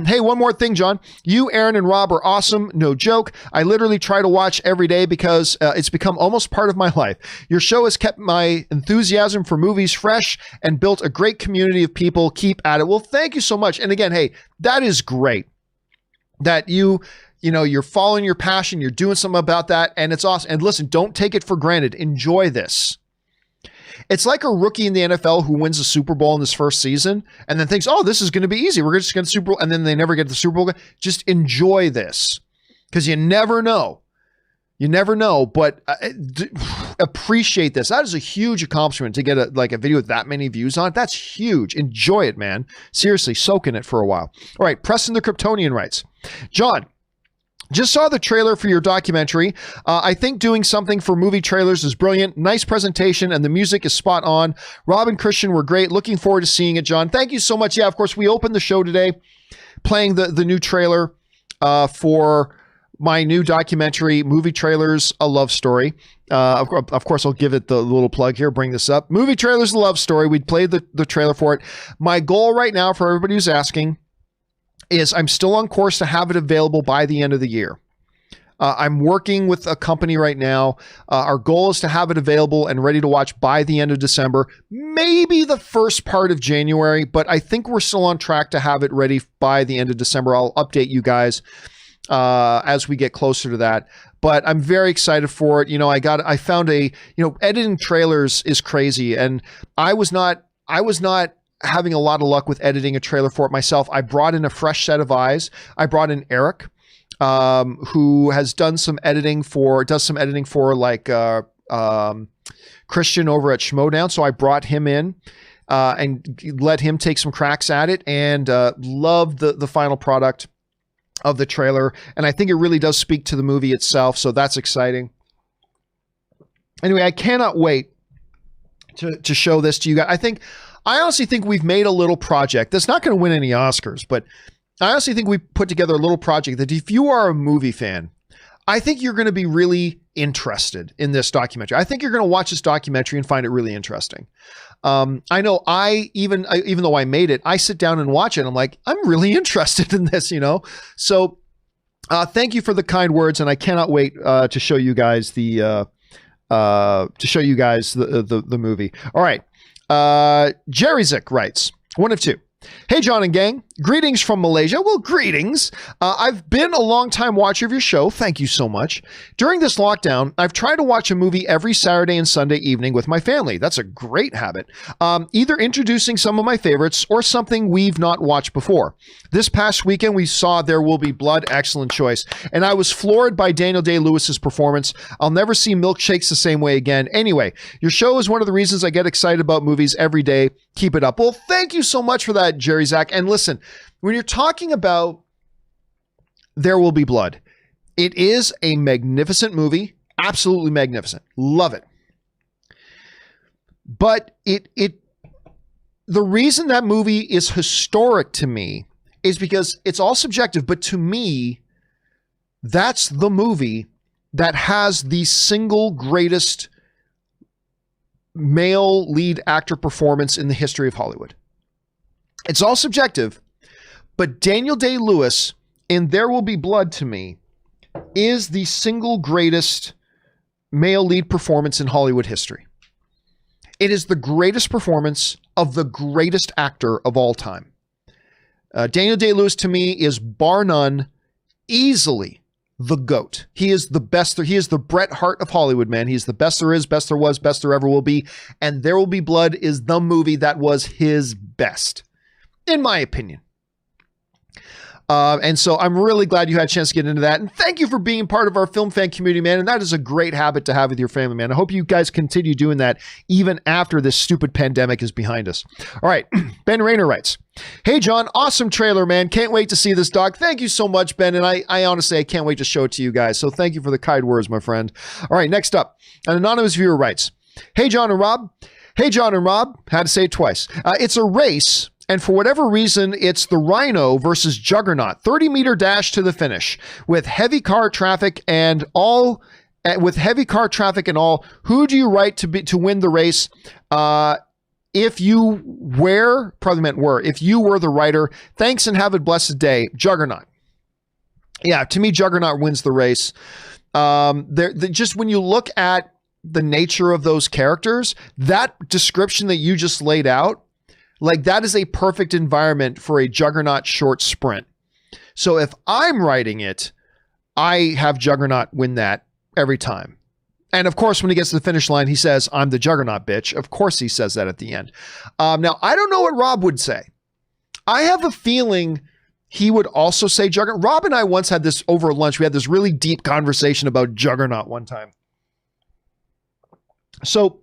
Hey, one more thing, John. You, Aaron, and Rob are awesome. No joke. I literally try to watch every day because it's become almost part of my life. Your show has kept my enthusiasm for movies fresh and built a great community of people. Keep at it. Well, thank you so much. And again, hey, that is great that you're following your passion. You're doing something about that. And it's awesome. And listen, don't take it for granted. Enjoy this. It's like a rookie in the NFL who wins a Super Bowl in his first season and then thinks, oh, this is going to be easy. We're just going to Super Bowl. And then they never get the Super Bowl. Just enjoy this because you never know. You never know, but appreciate this. That is a huge accomplishment to get a video with that many views on it. That's huge. Enjoy it, man. Seriously, soak in it for a while. All right. Preston the Kryptonian writes, John, just saw the trailer for your documentary. I think doing something for movie trailers is brilliant. Nice presentation, and the music is spot on. Rob and Christian were great. Looking forward to seeing it, John. Thank you so much. Yeah, of course, we opened the show today playing the new trailer for my new documentary, Movie Trailers, A Love Story. Of course, I'll give it the little plug here, bring this up. Movie Trailers, A Love Story. We played the trailer for it. My goal right now, for everybody who's asking, is I'm still on course to have it available by the end of the year. I'm working with a company right now. Our goal is to have it available and ready to watch by the end of December, maybe the first part of January, but I think we're still on track to have it ready by the end of December. I'll update you guys as we get closer to that. But I'm very excited for it. I found editing trailers is crazy, and I was not having a lot of luck with editing a trailer for it myself. I brought in a fresh set of eyes. I brought in Eric, who has done some editing for like Christian over at Schmodown. So I brought him in and let him take some cracks at it, and loved the final product of the trailer. And I think it really does speak to the movie itself. So that's exciting. Anyway, I cannot wait to show this to you guys. I honestly think we've made a little project that's not going to win any Oscars, but I honestly think we put together a little project that if you are a movie fan, I think you're going to be really interested in this documentary. I think you're going to watch this documentary and find it really interesting. I know even though I made it, I sit down and watch it. And I'm like, I'm really interested in this, So thank you for the kind words, and I cannot wait to show you guys the movie. All right. Jerry Zick writes, one of two. Hey, John and gang. Greetings from Malaysia. Well, greetings. I've been a long-time watcher of your show. Thank you so much. During this lockdown, I've tried to watch a movie every Saturday and Sunday evening with my family. That's a great habit. Either introducing some of my favorites or something we've not watched before. This past weekend, we saw There Will Be Blood. Excellent choice. And I was floored by Daniel Day-Lewis's performance. I'll never see milkshakes the same way again. Anyway, your show is one of the reasons I get excited about movies every day. Keep it up. Well, thank you so much for that, Jerry Zach. And listen, when you're talking about There Will Be Blood, it is a magnificent movie. Absolutely magnificent. Love it. But the reason that movie is historic to me is because it's all subjective, but to me, that's the movie that has the single greatest male lead actor performance in the history of Hollywood. It's all subjective, but Daniel Day-Lewis in There Will Be Blood to me is the single greatest male lead performance in Hollywood history. It is the greatest performance of the greatest actor of all time. Daniel Day-Lewis to me is bar none easily the GOAT. He is the best. He is the Bret Hart of Hollywood, man. He's the best there is, best there was, best there ever will be. And There Will Be Blood is the movie that was his best, in my opinion. And so I'm really glad you had a chance to get into that. And thank you for being part of our film fan community, man. And that is a great habit to have with your family, man. I hope you guys continue doing that even after this stupid pandemic is behind us. All right. Ben Rayner writes, "Hey, John, awesome trailer, man. Can't wait to see this, dog." Thank you so much, Ben. And I honestly, I can't wait to show it to you guys. So thank you for the kind words, my friend. All right. Next up, an anonymous viewer writes, "Hey, John and Rob. Hey, John and Rob." Had to say it twice. "It's a race. And for whatever reason, it's the Rhino versus Juggernaut, 30-meter dash to the finish with heavy car traffic and all. Who do you write to win the race? If you were the writer, thanks and have a blessed day, Juggernaut." Yeah, to me, Juggernaut wins the race. Just when you look at the nature of those characters, that description that you just laid out, like that is a perfect environment for a Juggernaut short sprint. So if I'm writing it, I have Juggernaut win that every time. And of course, when he gets to the finish line, he says, "I'm the Juggernaut, bitch." Of course he says that at the end. Now, I don't know what Rob would say. I have a feeling he would also say Juggernaut. Rob and I once had this over lunch. We had this really deep conversation about Juggernaut one time. So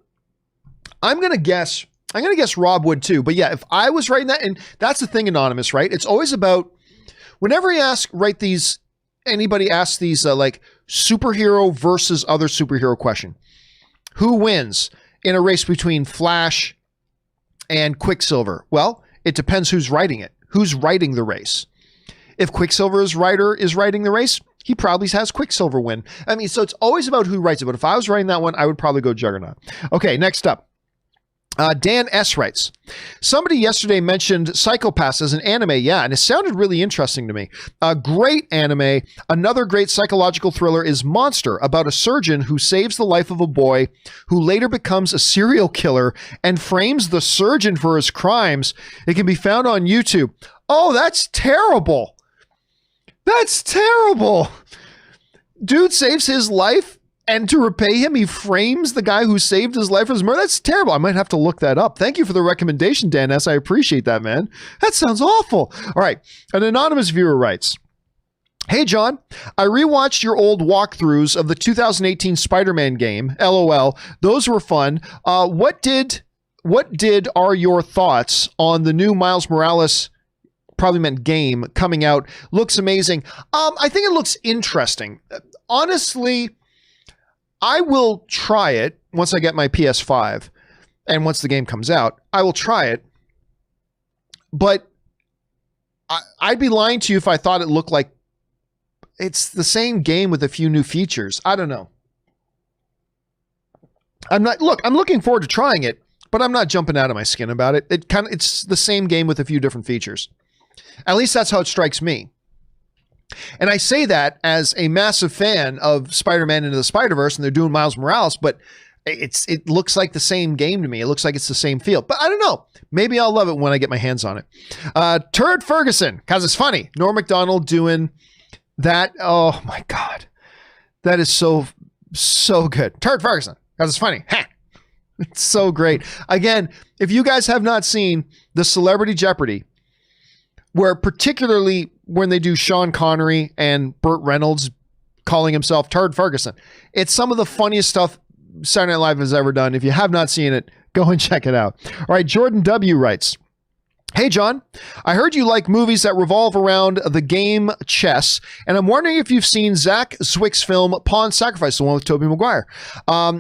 I'm going to guess Rob would too. But yeah, if I was writing that, and that's the thing, Anonymous, right? It's always about, whenever anybody asks these like superhero versus other superhero question, who wins in a race between Flash and Quicksilver? Well, it depends who's writing it. Who's writing the race? If Quicksilver's writer is writing the race, he probably has Quicksilver win. I mean, so it's always about who writes it. But if I was writing that one, I would probably go Juggernaut. Okay, next up. Dan S. writes, "Somebody yesterday mentioned Psychopaths as an anime. Yeah, and it sounded really interesting to me. A great anime. Another great psychological thriller is Monster, about a surgeon who saves the life of a boy who later becomes a serial killer and frames the surgeon for his crimes. It can be found on YouTube." Oh, that's terrible. That's terrible. Dude saves his life, and to repay him, he frames the guy who saved his life for his murder. That's terrible. I might have to look that up. Thank you for the recommendation, Dan S. I appreciate that, man. That sounds awful. All right. An anonymous viewer writes, "Hey, John, I rewatched your old walkthroughs of the 2018 Spider-Man game. LOL. Those were fun. What are your thoughts on the new Miles Morales, probably meant game, coming out? Looks amazing." I think it looks interesting. Honestly, I will try it once I get my PS5 and once the game comes out. I will try it, but I'd be lying to you if I thought it looked like it's the same game with a few new features. I don't know. I'm looking forward to trying it, but I'm not jumping out of my skin about it. It's the same game with a few different features. At least that's how it strikes me. And I say that as a massive fan of Spider-Man Into the Spider-Verse, and they're doing Miles Morales, but it looks like the same game to me. It looks like it's the same feel, but I don't know. Maybe I'll love it when I get my hands on it. Turd Ferguson, because it's funny. Norm Macdonald doing that. Oh my God. That is so good. Turd Ferguson, because it's funny. Ha! It's so great. Again, if you guys have not seen the Celebrity Jeopardy, where particularly when they do Sean Connery and Burt Reynolds calling himself Turd Ferguson, it's some of the funniest stuff Saturday Night Live has ever done. If you have not seen it, go and check it out. All right, Jordan W. writes, "Hey, John, I heard you like movies that revolve around the game chess, and I'm wondering if you've seen Zach Zwick's film Pawn Sacrifice, the one with Tobey Maguire.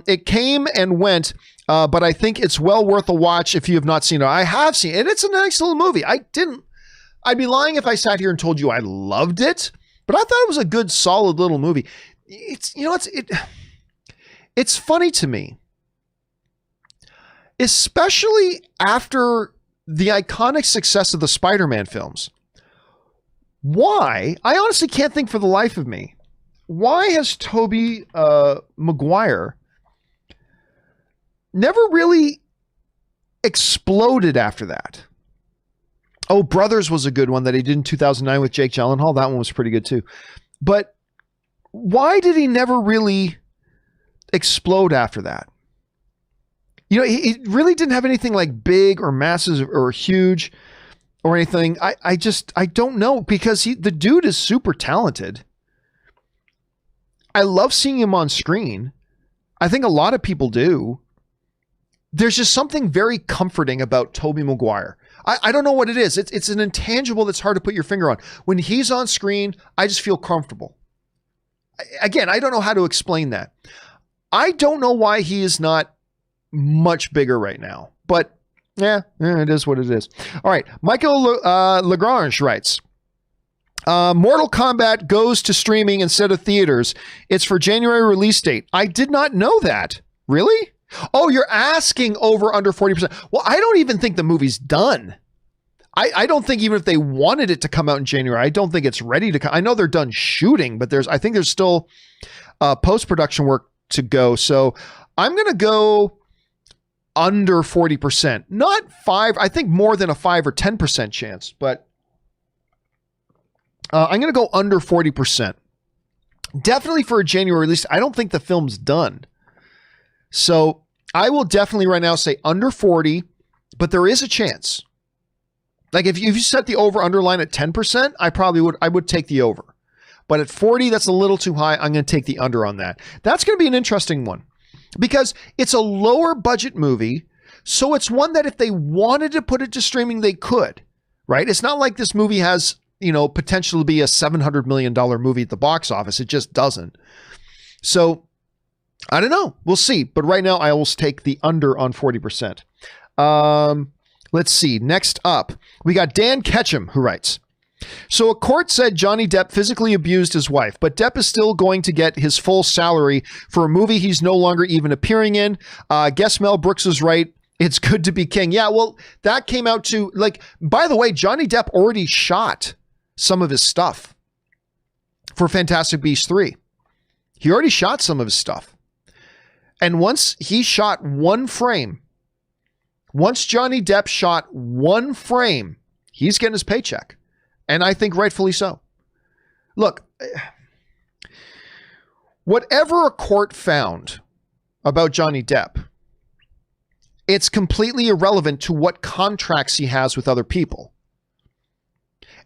It came and went, but I think it's well worth a watch if you have not seen it." I have seen it. It's a nice little movie. I'd be lying if I sat here and told you I loved it, but I thought it was a good, solid little movie. It's funny to me, especially after the iconic success of the Spider-Man films. Why? I honestly can't think for the life of me. Why has Tobey Maguire never really exploded after that? Oh, Brothers was a good one that he did in 2009 with Jake Gyllenhaal. That one was pretty good too. But why did he never really explode after that? You know, he really didn't have anything like big or massive or huge or anything. I don't know, because the dude is super talented. I love seeing him on screen. I think a lot of people do. There's just something very comforting about Tobey Maguire. I don't know what it is. It's an intangible that's hard to put your finger on. When he's on screen, I just feel comfortable. Again, I don't know how to explain that. I don't know why he is not much bigger right now, but yeah, it is what it is. All right. Michael Lagrange writes, Mortal Kombat goes to streaming instead of theaters. It's for January release date. I did not know that. Really? Oh, you're asking over under 40%. Well, I don't even think the movie's done. I don't think even if they wanted it to come out in January, I don't think it's ready to come. I know they're done shooting, but I think there's still post-production work to go. So I'm going to go under 40%, not 5. I think more than a 5 or 10% chance, but I'm going to go under 40%. Definitely for a January release. I don't think the film's done. So I will definitely right now say under 40, but there is a chance. Like if you set the over underline at 10%, I would take the over. But at 40, that's a little too high. I'm going to take the under on that. That's going to be an interesting one because it's a lower budget movie. So it's one that if they wanted to put it to streaming, they could, right? It's not like this movie has, potential to be a $700 million movie at the box office. It just doesn't. So I don't know. We'll see. But right now I will take the under on 40%. Let's see. Next up, we got Dan Ketchum who writes, so a court said Johnny Depp physically abused his wife, but Depp is still going to get his full salary for a movie he's no longer even appearing in. Guess Mel Brooks is right. It's good to be king. Yeah, well, that came out to, by the way, Johnny Depp already shot some of his stuff for Fantastic Beasts 3. He already shot some of his stuff. And once he shot one frame, once Johnny Depp shot one frame, he's getting his paycheck. And I think rightfully so. Look, whatever a court found about Johnny Depp, it's completely irrelevant to what contracts he has with other people.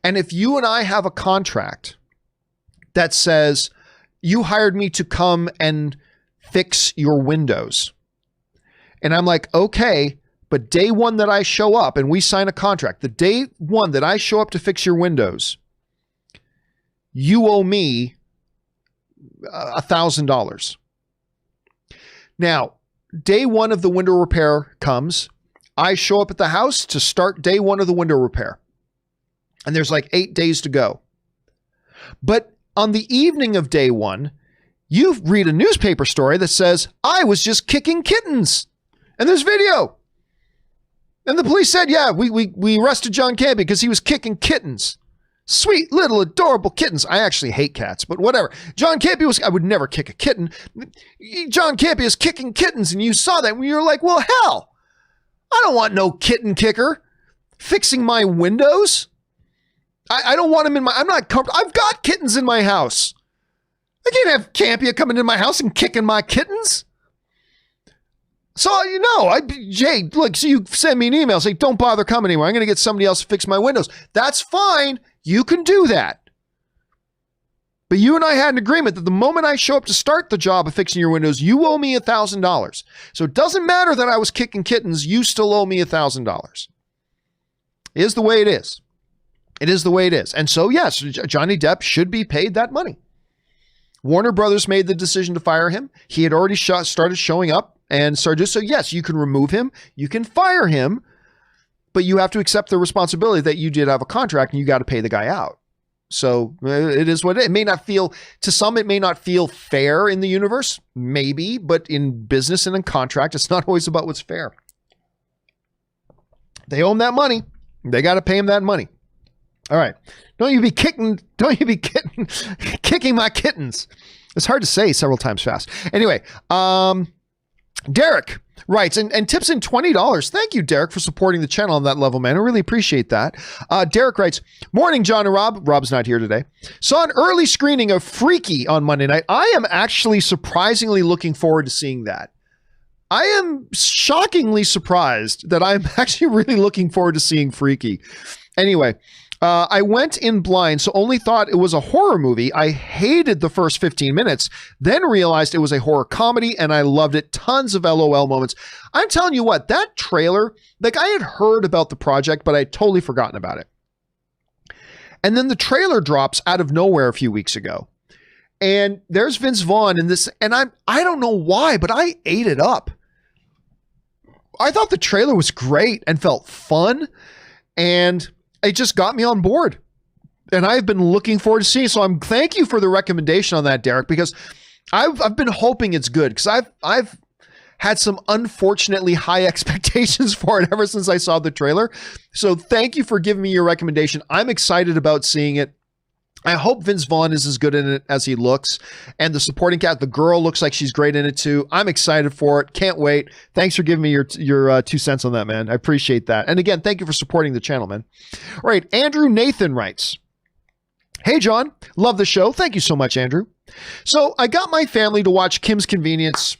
And if you and I have a contract that says, you hired me to come and fix your windows, and I'm like, okay, but day one that I show up and we sign a contract, the day one that I show up to fix your windows, you owe me $1,000. Now, day one of the window repair comes. I show up at the house to start day one of the window repair. And there's 8 days to go. But on the evening of day one, you read a newspaper story that says, I was just kicking kittens. And there's video. And the police said, yeah, we arrested John Campea because he was kicking kittens. Sweet little adorable kittens. I actually hate cats, but whatever. John Campea I would never kick a kitten. John Campea is kicking kittens, and you saw that and you were like, well, hell, I don't want no kitten kicker fixing my windows. I don't want him I'm not comfortable. I've got kittens in my house. I can't have Campea coming into my house and kicking my kittens. So, Jay, look, so you send me an email saying, don't bother coming anymore. I'm going to get somebody else to fix my windows. That's fine. You can do that. But you and I had an agreement that the moment I show up to start the job of fixing your windows, you owe me $1,000. So it doesn't matter that I was kicking kittens. You still owe me $1,000. It is the way it is. It is the way it is. And so, yes, Johnny Depp should be paid that money. Warner Brothers made the decision to fire him. He had already started showing up and started. So, yes, you can remove him. You can fire him. But you have to accept the responsibility that you did have a contract and you got to pay the guy out. So it is what it is. It may not feel, to some, it may not feel fair in the universe. Maybe. But in business and in contract, it's not always about what's fair. They owe him that money. They got to pay him that money. All right. Don't you be kicking my kittens. It's hard to say several times fast. Anyway, Derek Right. And tips in $20. Thank you, Derek, for supporting the channel on that level, man. I really appreciate that. Derek writes, morning, John and Rob. Rob's not here today. Saw an early screening of Freaky on Monday night. I am actually surprisingly looking forward to seeing that. I am shockingly surprised that I'm actually really looking forward to seeing Freaky. Anyway, I went in blind, so only thought it was a horror movie. I hated the first 15 minutes, then realized it was a horror comedy, and I loved it. Tons of LOL moments. I'm telling you what, that trailer, like I had heard about the project, but I had totally forgotten about it. And then the trailer drops out of nowhere a few weeks ago. And there's Vince Vaughn in this, and I don't know why, but I ate it up. I thought the trailer was great and felt fun, and it just got me on board, and I've been looking forward to seeing. So thank you for the recommendation on that, Derek, because I've been hoping it's good, because I've had some unfortunately high expectations for it ever since I saw the trailer. So thank you for giving me your recommendation. I'm excited about seeing it. I hope Vince Vaughn is as good in it as he looks, and the supporting cast, the girl looks like she's great in it too. I'm excited for it. Can't wait. Thanks for giving me your 2 cents on that, man. I appreciate that. And again, thank you for supporting the channel, man. All right. Andrew Nathan writes, hey, John, love the show. Thank you so much, Andrew. So I got my family to watch Kim's Convenience.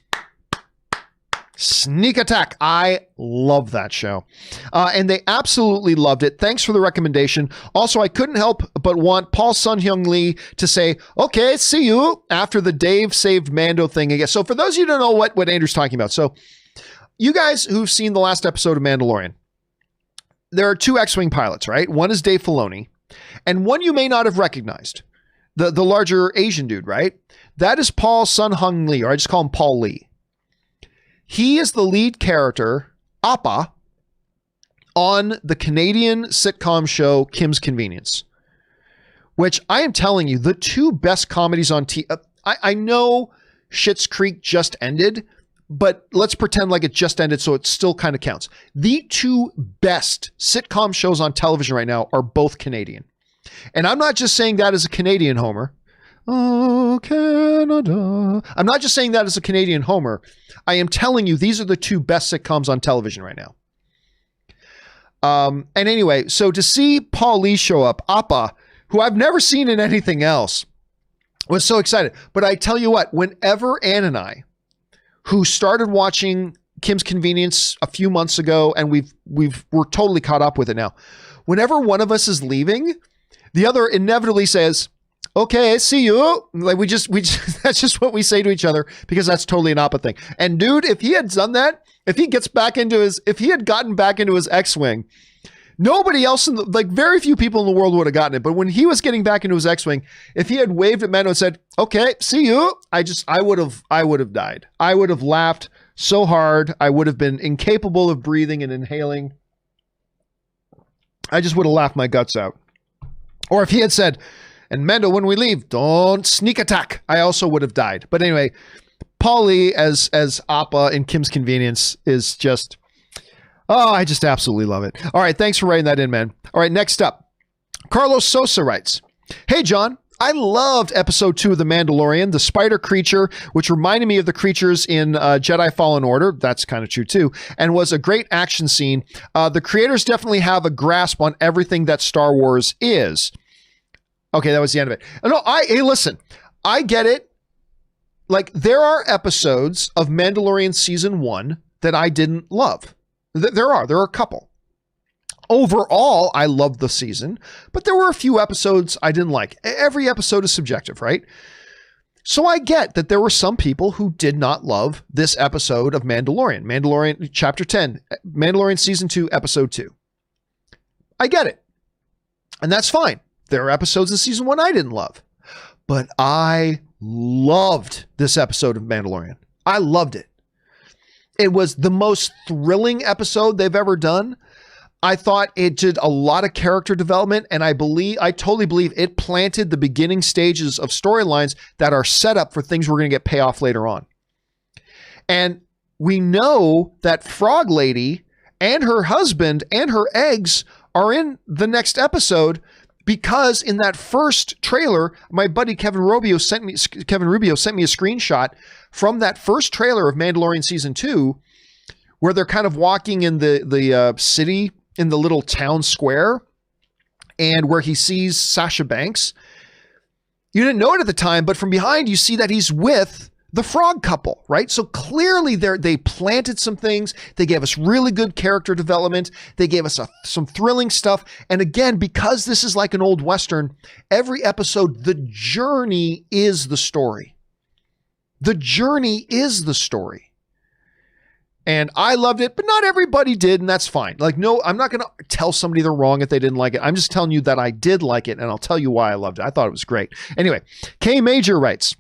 Sneak Attack. I love that show. And they absolutely loved it. Thanks for the recommendation. Also, I couldn't help but want Paul Sun-Hyung Lee to say, okay, see you, after the Dave saved Mando thing again. So for those of you who don't know what Andrew's talking about. So you guys who've seen the last episode of Mandalorian, there are 2 X-Wing pilots, right? One is Dave Filoni, and one you may not have recognized. The larger Asian dude, right? That is Paul Sun-Hyung Lee, or I just call him Paul Lee. He is the lead character, Appa, on the Canadian sitcom show Kim's Convenience, which I am telling you, the 2 best comedies on TV. I know Schitt's Creek just ended, but let's pretend like it just ended, so it still kind of counts. The 2 best sitcom shows on television right now are both Canadian. And I'm not just saying that as a Canadian homer. Oh, Canada. I'm not just saying that as a Canadian homer. I am telling you, these are the 2 best sitcoms on television right now. And anyway, so to see Paul Lee show up, Appa, who I've never seen in anything else, was so excited. But I tell you what, whenever Ann and I, who started watching Kim's Convenience a few months ago, and we're totally caught up with it now, whenever one of us is leaving, the other inevitably says, okay, see you. Like we just that's just what we say to each other, because that's totally an Appa thing. And dude, if he had done that, if he had gotten back into his X-Wing, nobody else very few people in the world would have gotten it. But when he was getting back into his X-Wing, if he had waved at Mando and said, okay, see you, I would have died. I would have laughed so hard. I would have been incapable of breathing and inhaling. I just would have laughed my guts out. Or if he had said, and Mando, when we leave, don't sneak attack, I also would have died. But anyway, Paul Lee as Appa in Kim's Convenience is just, oh, I just absolutely love it. All right, thanks for writing that in, man. All right, next up, Carlos Sosa writes, hey, John, I loved episode 2 of The Mandalorian, the spider creature, which reminded me of the creatures in Jedi Fallen Order. That's kind of true too. And was a great action scene. The creators definitely have a grasp on everything that Star Wars is. Okay, that was the end of it. No, hey, listen, I get it. Like, there are episodes of Mandalorian season 1 that I didn't love. There are a couple. Overall, I loved the season, but there were a few episodes I didn't like. Every episode is subjective, right? So I get that there were some people who did not love this episode of Mandalorian. Mandalorian chapter 10, Mandalorian season 2, episode 2. I get it. And that's fine. There are episodes in season 1 I didn't love, but I loved this episode of Mandalorian. I loved it. It was the most thrilling episode they've ever done. I thought it did a lot of character development, and I totally believe it planted the beginning stages of storylines that are set up for things we're going to get payoff later on. And we know that Frog Lady and her husband and her eggs are in the next episode, because in that first trailer, my buddy Kevin Rubio sent me a screenshot from that first trailer of Mandalorian season 2. where they're kind of walking in the city, in the little town square, and where he sees Sasha Banks. You didn't know it at the time, but from behind you see that he's with the frog couple, right? So clearly they planted some things. They gave us really good character development. They gave us some thrilling stuff. And again, because this is like an old Western, every episode, the journey is the story. The journey is the story. And I loved it, but not everybody did, and that's fine. Like, no, I'm not going to tell somebody they're wrong if they didn't like it. I'm just telling you that I did like it, and I'll tell you why I loved it. I thought it was great. Anyway, K Major writes,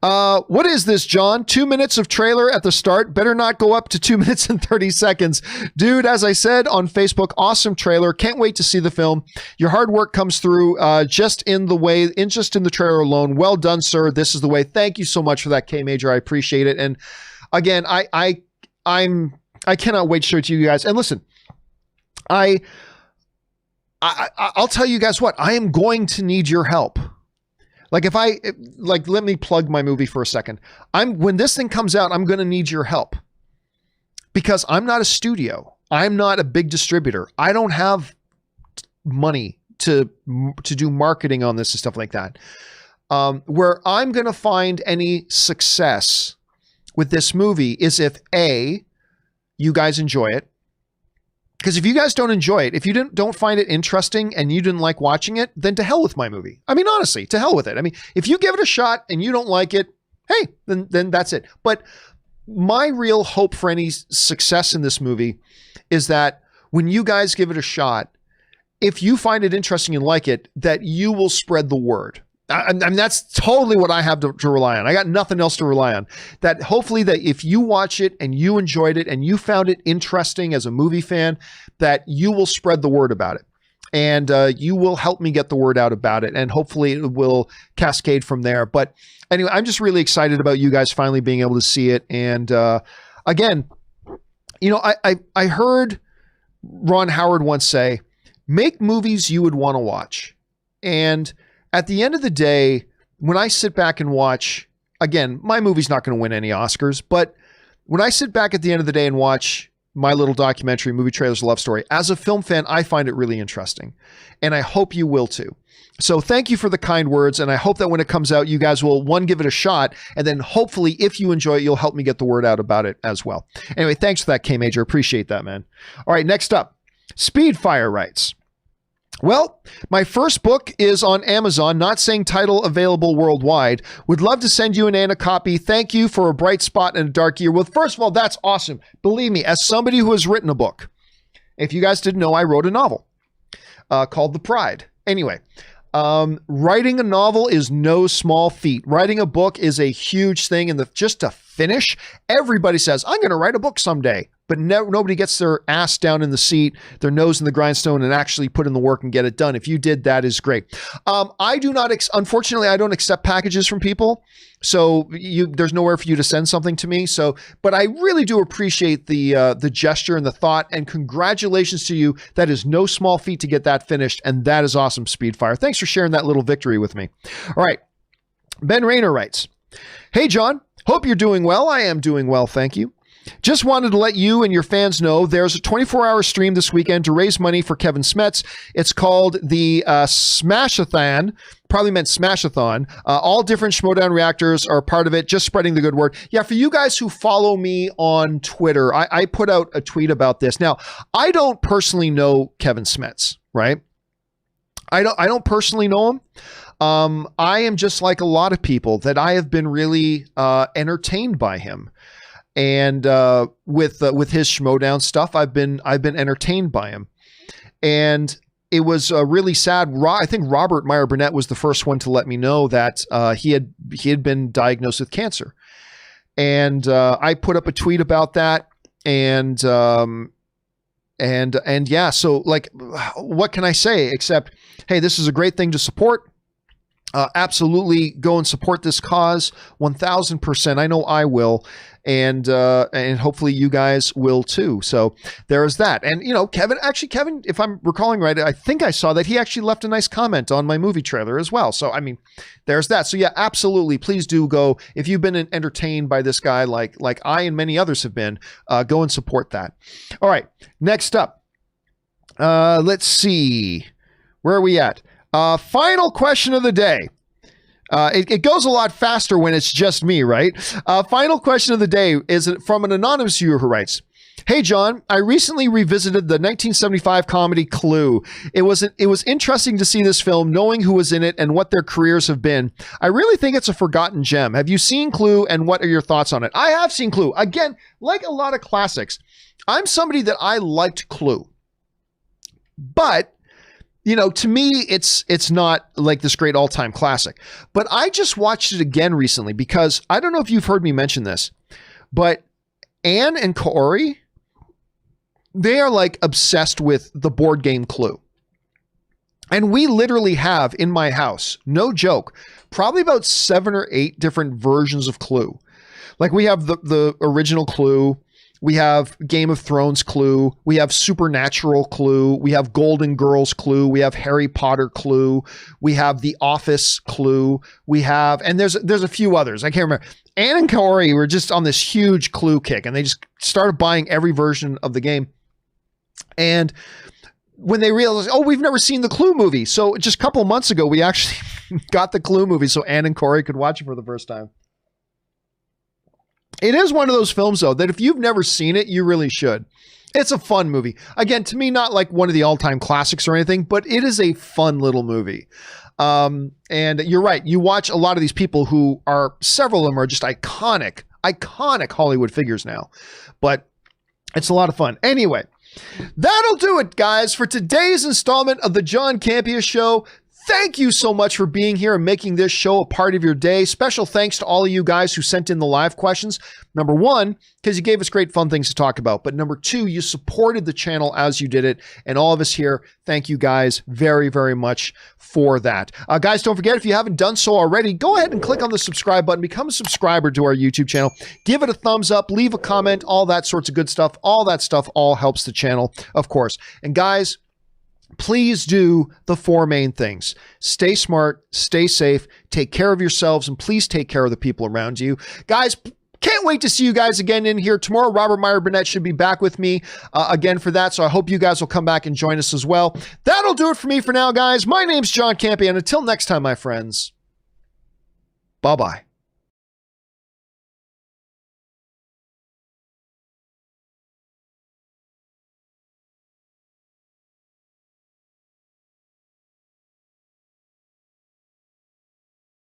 what is this, John? 2 minutes of trailer at the start. Better not go up to 2 minutes and 30 seconds. Dude, as I said on Facebook, awesome trailer. Can't wait to see the film. Your hard work comes through just in the trailer alone. Well done, sir. This is the way. Thank you so much for that, K Major. I appreciate it. And again, I cannot wait to show it to you guys. And listen, I'll tell you guys what, I am going to need your help. Like let me plug my movie for a second. When this thing comes out, I'm going to need your help because I'm not a studio. I'm not a big distributor. I don't have money to do marketing on this and stuff like that. Where I'm going to find any success with this movie is if A, you guys enjoy it. Because if you guys don't enjoy it, if you don't find it interesting and you didn't like watching it, then to hell with my movie. I mean, honestly, to hell with it. I mean, if you give it a shot and you don't like it, hey, then that's it. But my real hope for any success in this movie is that when you guys give it a shot, if you find it interesting and like it, that you will spread the word. I mean, that's totally what I have to rely on. I got nothing else to rely on. That hopefully that if you watch it and you enjoyed it and you found it interesting as a movie fan, that you will spread the word about it. And you will help me get the word out about it. And hopefully it will cascade from there. But anyway, I'm just really excited about you guys finally being able to see it. And again, you know, I heard Ron Howard once say, make movies you would want to watch. And at the end of the day, when I sit back and watch, again, my movie's not going to win any Oscars, but when I sit back at the end of the day and watch my little documentary, Movie Trailers Love Story, as a film fan, I find it really interesting. And I hope you will too. So thank you for the kind words. And I hope that when it comes out, you guys will, one, give it a shot. And then hopefully, if you enjoy it, you'll help me get the word out about it as well. Anyway, thanks for that, K Major. Appreciate that, man. All right, next up, Speedfire writes, well, my first book is on Amazon, not saying title available worldwide. Would love to send you a copy. Thank you for a bright spot in a dark year. Well, first of all, that's awesome. Believe me, as somebody who has written a book, if you guys didn't know, I wrote a novel called The Pride. Anyway, writing a novel is no small feat. Writing a book is a huge thing. And just to finish, everybody says, I'm going to write a book someday. But nobody gets their ass down in the seat, their nose in the grindstone, and actually put in the work and get it done. If you did, that is great. I do not, unfortunately, I don't accept packages from people. So there's nowhere for you to send something to me. So, but I really do appreciate the gesture and the thought, and congratulations to you. That is no small feat to get that finished. And that is awesome, Speedfire. Thanks for sharing that little victory with me. All right. Ben Rayner writes, hey, John, hope you're doing well. I am doing well. Thank you. Just wanted to let you and your fans know there's a 24-hour stream this weekend to raise money for Kevin Smets. It's called the Smashathon. Probably meant Smashathon. All different Schmodown reactors are part of it, just spreading the good word. Yeah, for you guys who follow me on Twitter, I put out a tweet about this. Now, I don't personally know Kevin Smets, right? I don't personally know him. I am just like a lot of people that I have been really entertained by him. And with his Schmodown stuff, I've been entertained by him, and it was really sad. I think Robert Meyer Burnett was the first one to let me know that he had been diagnosed with cancer, and I put up a tweet about that, and yeah. So like, what can I say except, hey, this is a great thing to support. absolutely go and support this cause 1000%. I know I will. And hopefully you guys will too. So there's that. And, Kevin, if I'm recalling right, I think I saw that he actually left a nice comment on my movie trailer as well. So, I mean, there's that. So yeah, absolutely. Please do go. If you've been entertained by this guy, like I and many others have been, go and support that. All right. Next up, let's see. Where are we at? Final question of the day. It goes a lot faster when it's just me, right? Final question of the day is from an anonymous viewer who writes, "Hey, John, I recently revisited the 1975 comedy Clue. It was interesting to see this film, knowing who was in it and what their careers have been. I really think it's a forgotten gem. Have you seen Clue, and what are your thoughts on it?" I have seen Clue. Again, like a lot of classics, I'm somebody that I liked Clue. But to me, it's not like this great all-time classic. But I just watched it again recently because I don't know if you've heard me mention this, but Anne and Kaori, they are like obsessed with the board game Clue. And we literally have in my house, no joke, probably about 7 or 8 different versions of Clue. Like we have the original Clue. We have Game of Thrones Clue. We have Supernatural Clue. We have Golden Girls Clue. We have Harry Potter Clue. We have The Office Clue. We have, and there's a few others. I can't remember. Anne and Kaori were just on this huge Clue kick, and they just started buying every version of the game. And when they realized, we've never seen the Clue movie. So just a couple of months ago, we actually got the Clue movie so Anne and Kaori could watch it for the first time. It is one of those films, though, that if you've never seen it, you really should. It's a fun movie. Again, to me, not like one of the all-time classics or anything, but it is a fun little movie. And you're right. You watch a lot of these people who are, several of them are just iconic Hollywood figures now. But it's a lot of fun. Anyway, that'll do it, guys, for today's installment of the John Campea Show. Thank you so much for being here and making this show a part of your day. Special thanks to all of you guys who sent in the live questions. Number one, because you gave us great fun things to talk about. But number two, you supported the channel as you did it. And all of us here, thank you guys very, very much for that. Guys, don't forget, if you haven't done so already, go ahead and click on the subscribe button. Become a subscriber to our YouTube channel. Give it a thumbs up. Leave a comment. All that sorts of good stuff. All that stuff all helps the channel, of course. And guys, please do the 4 main things. Stay smart, stay safe, take care of yourselves, and please take care of the people around you. Guys, can't wait to see you guys again in here tomorrow. Robert Meyer Burnett should be back with me again for that, so I hope you guys will come back and join us as well. That'll do it for me for now, guys. My name's John Campea, and until next time, my friends, bye-bye.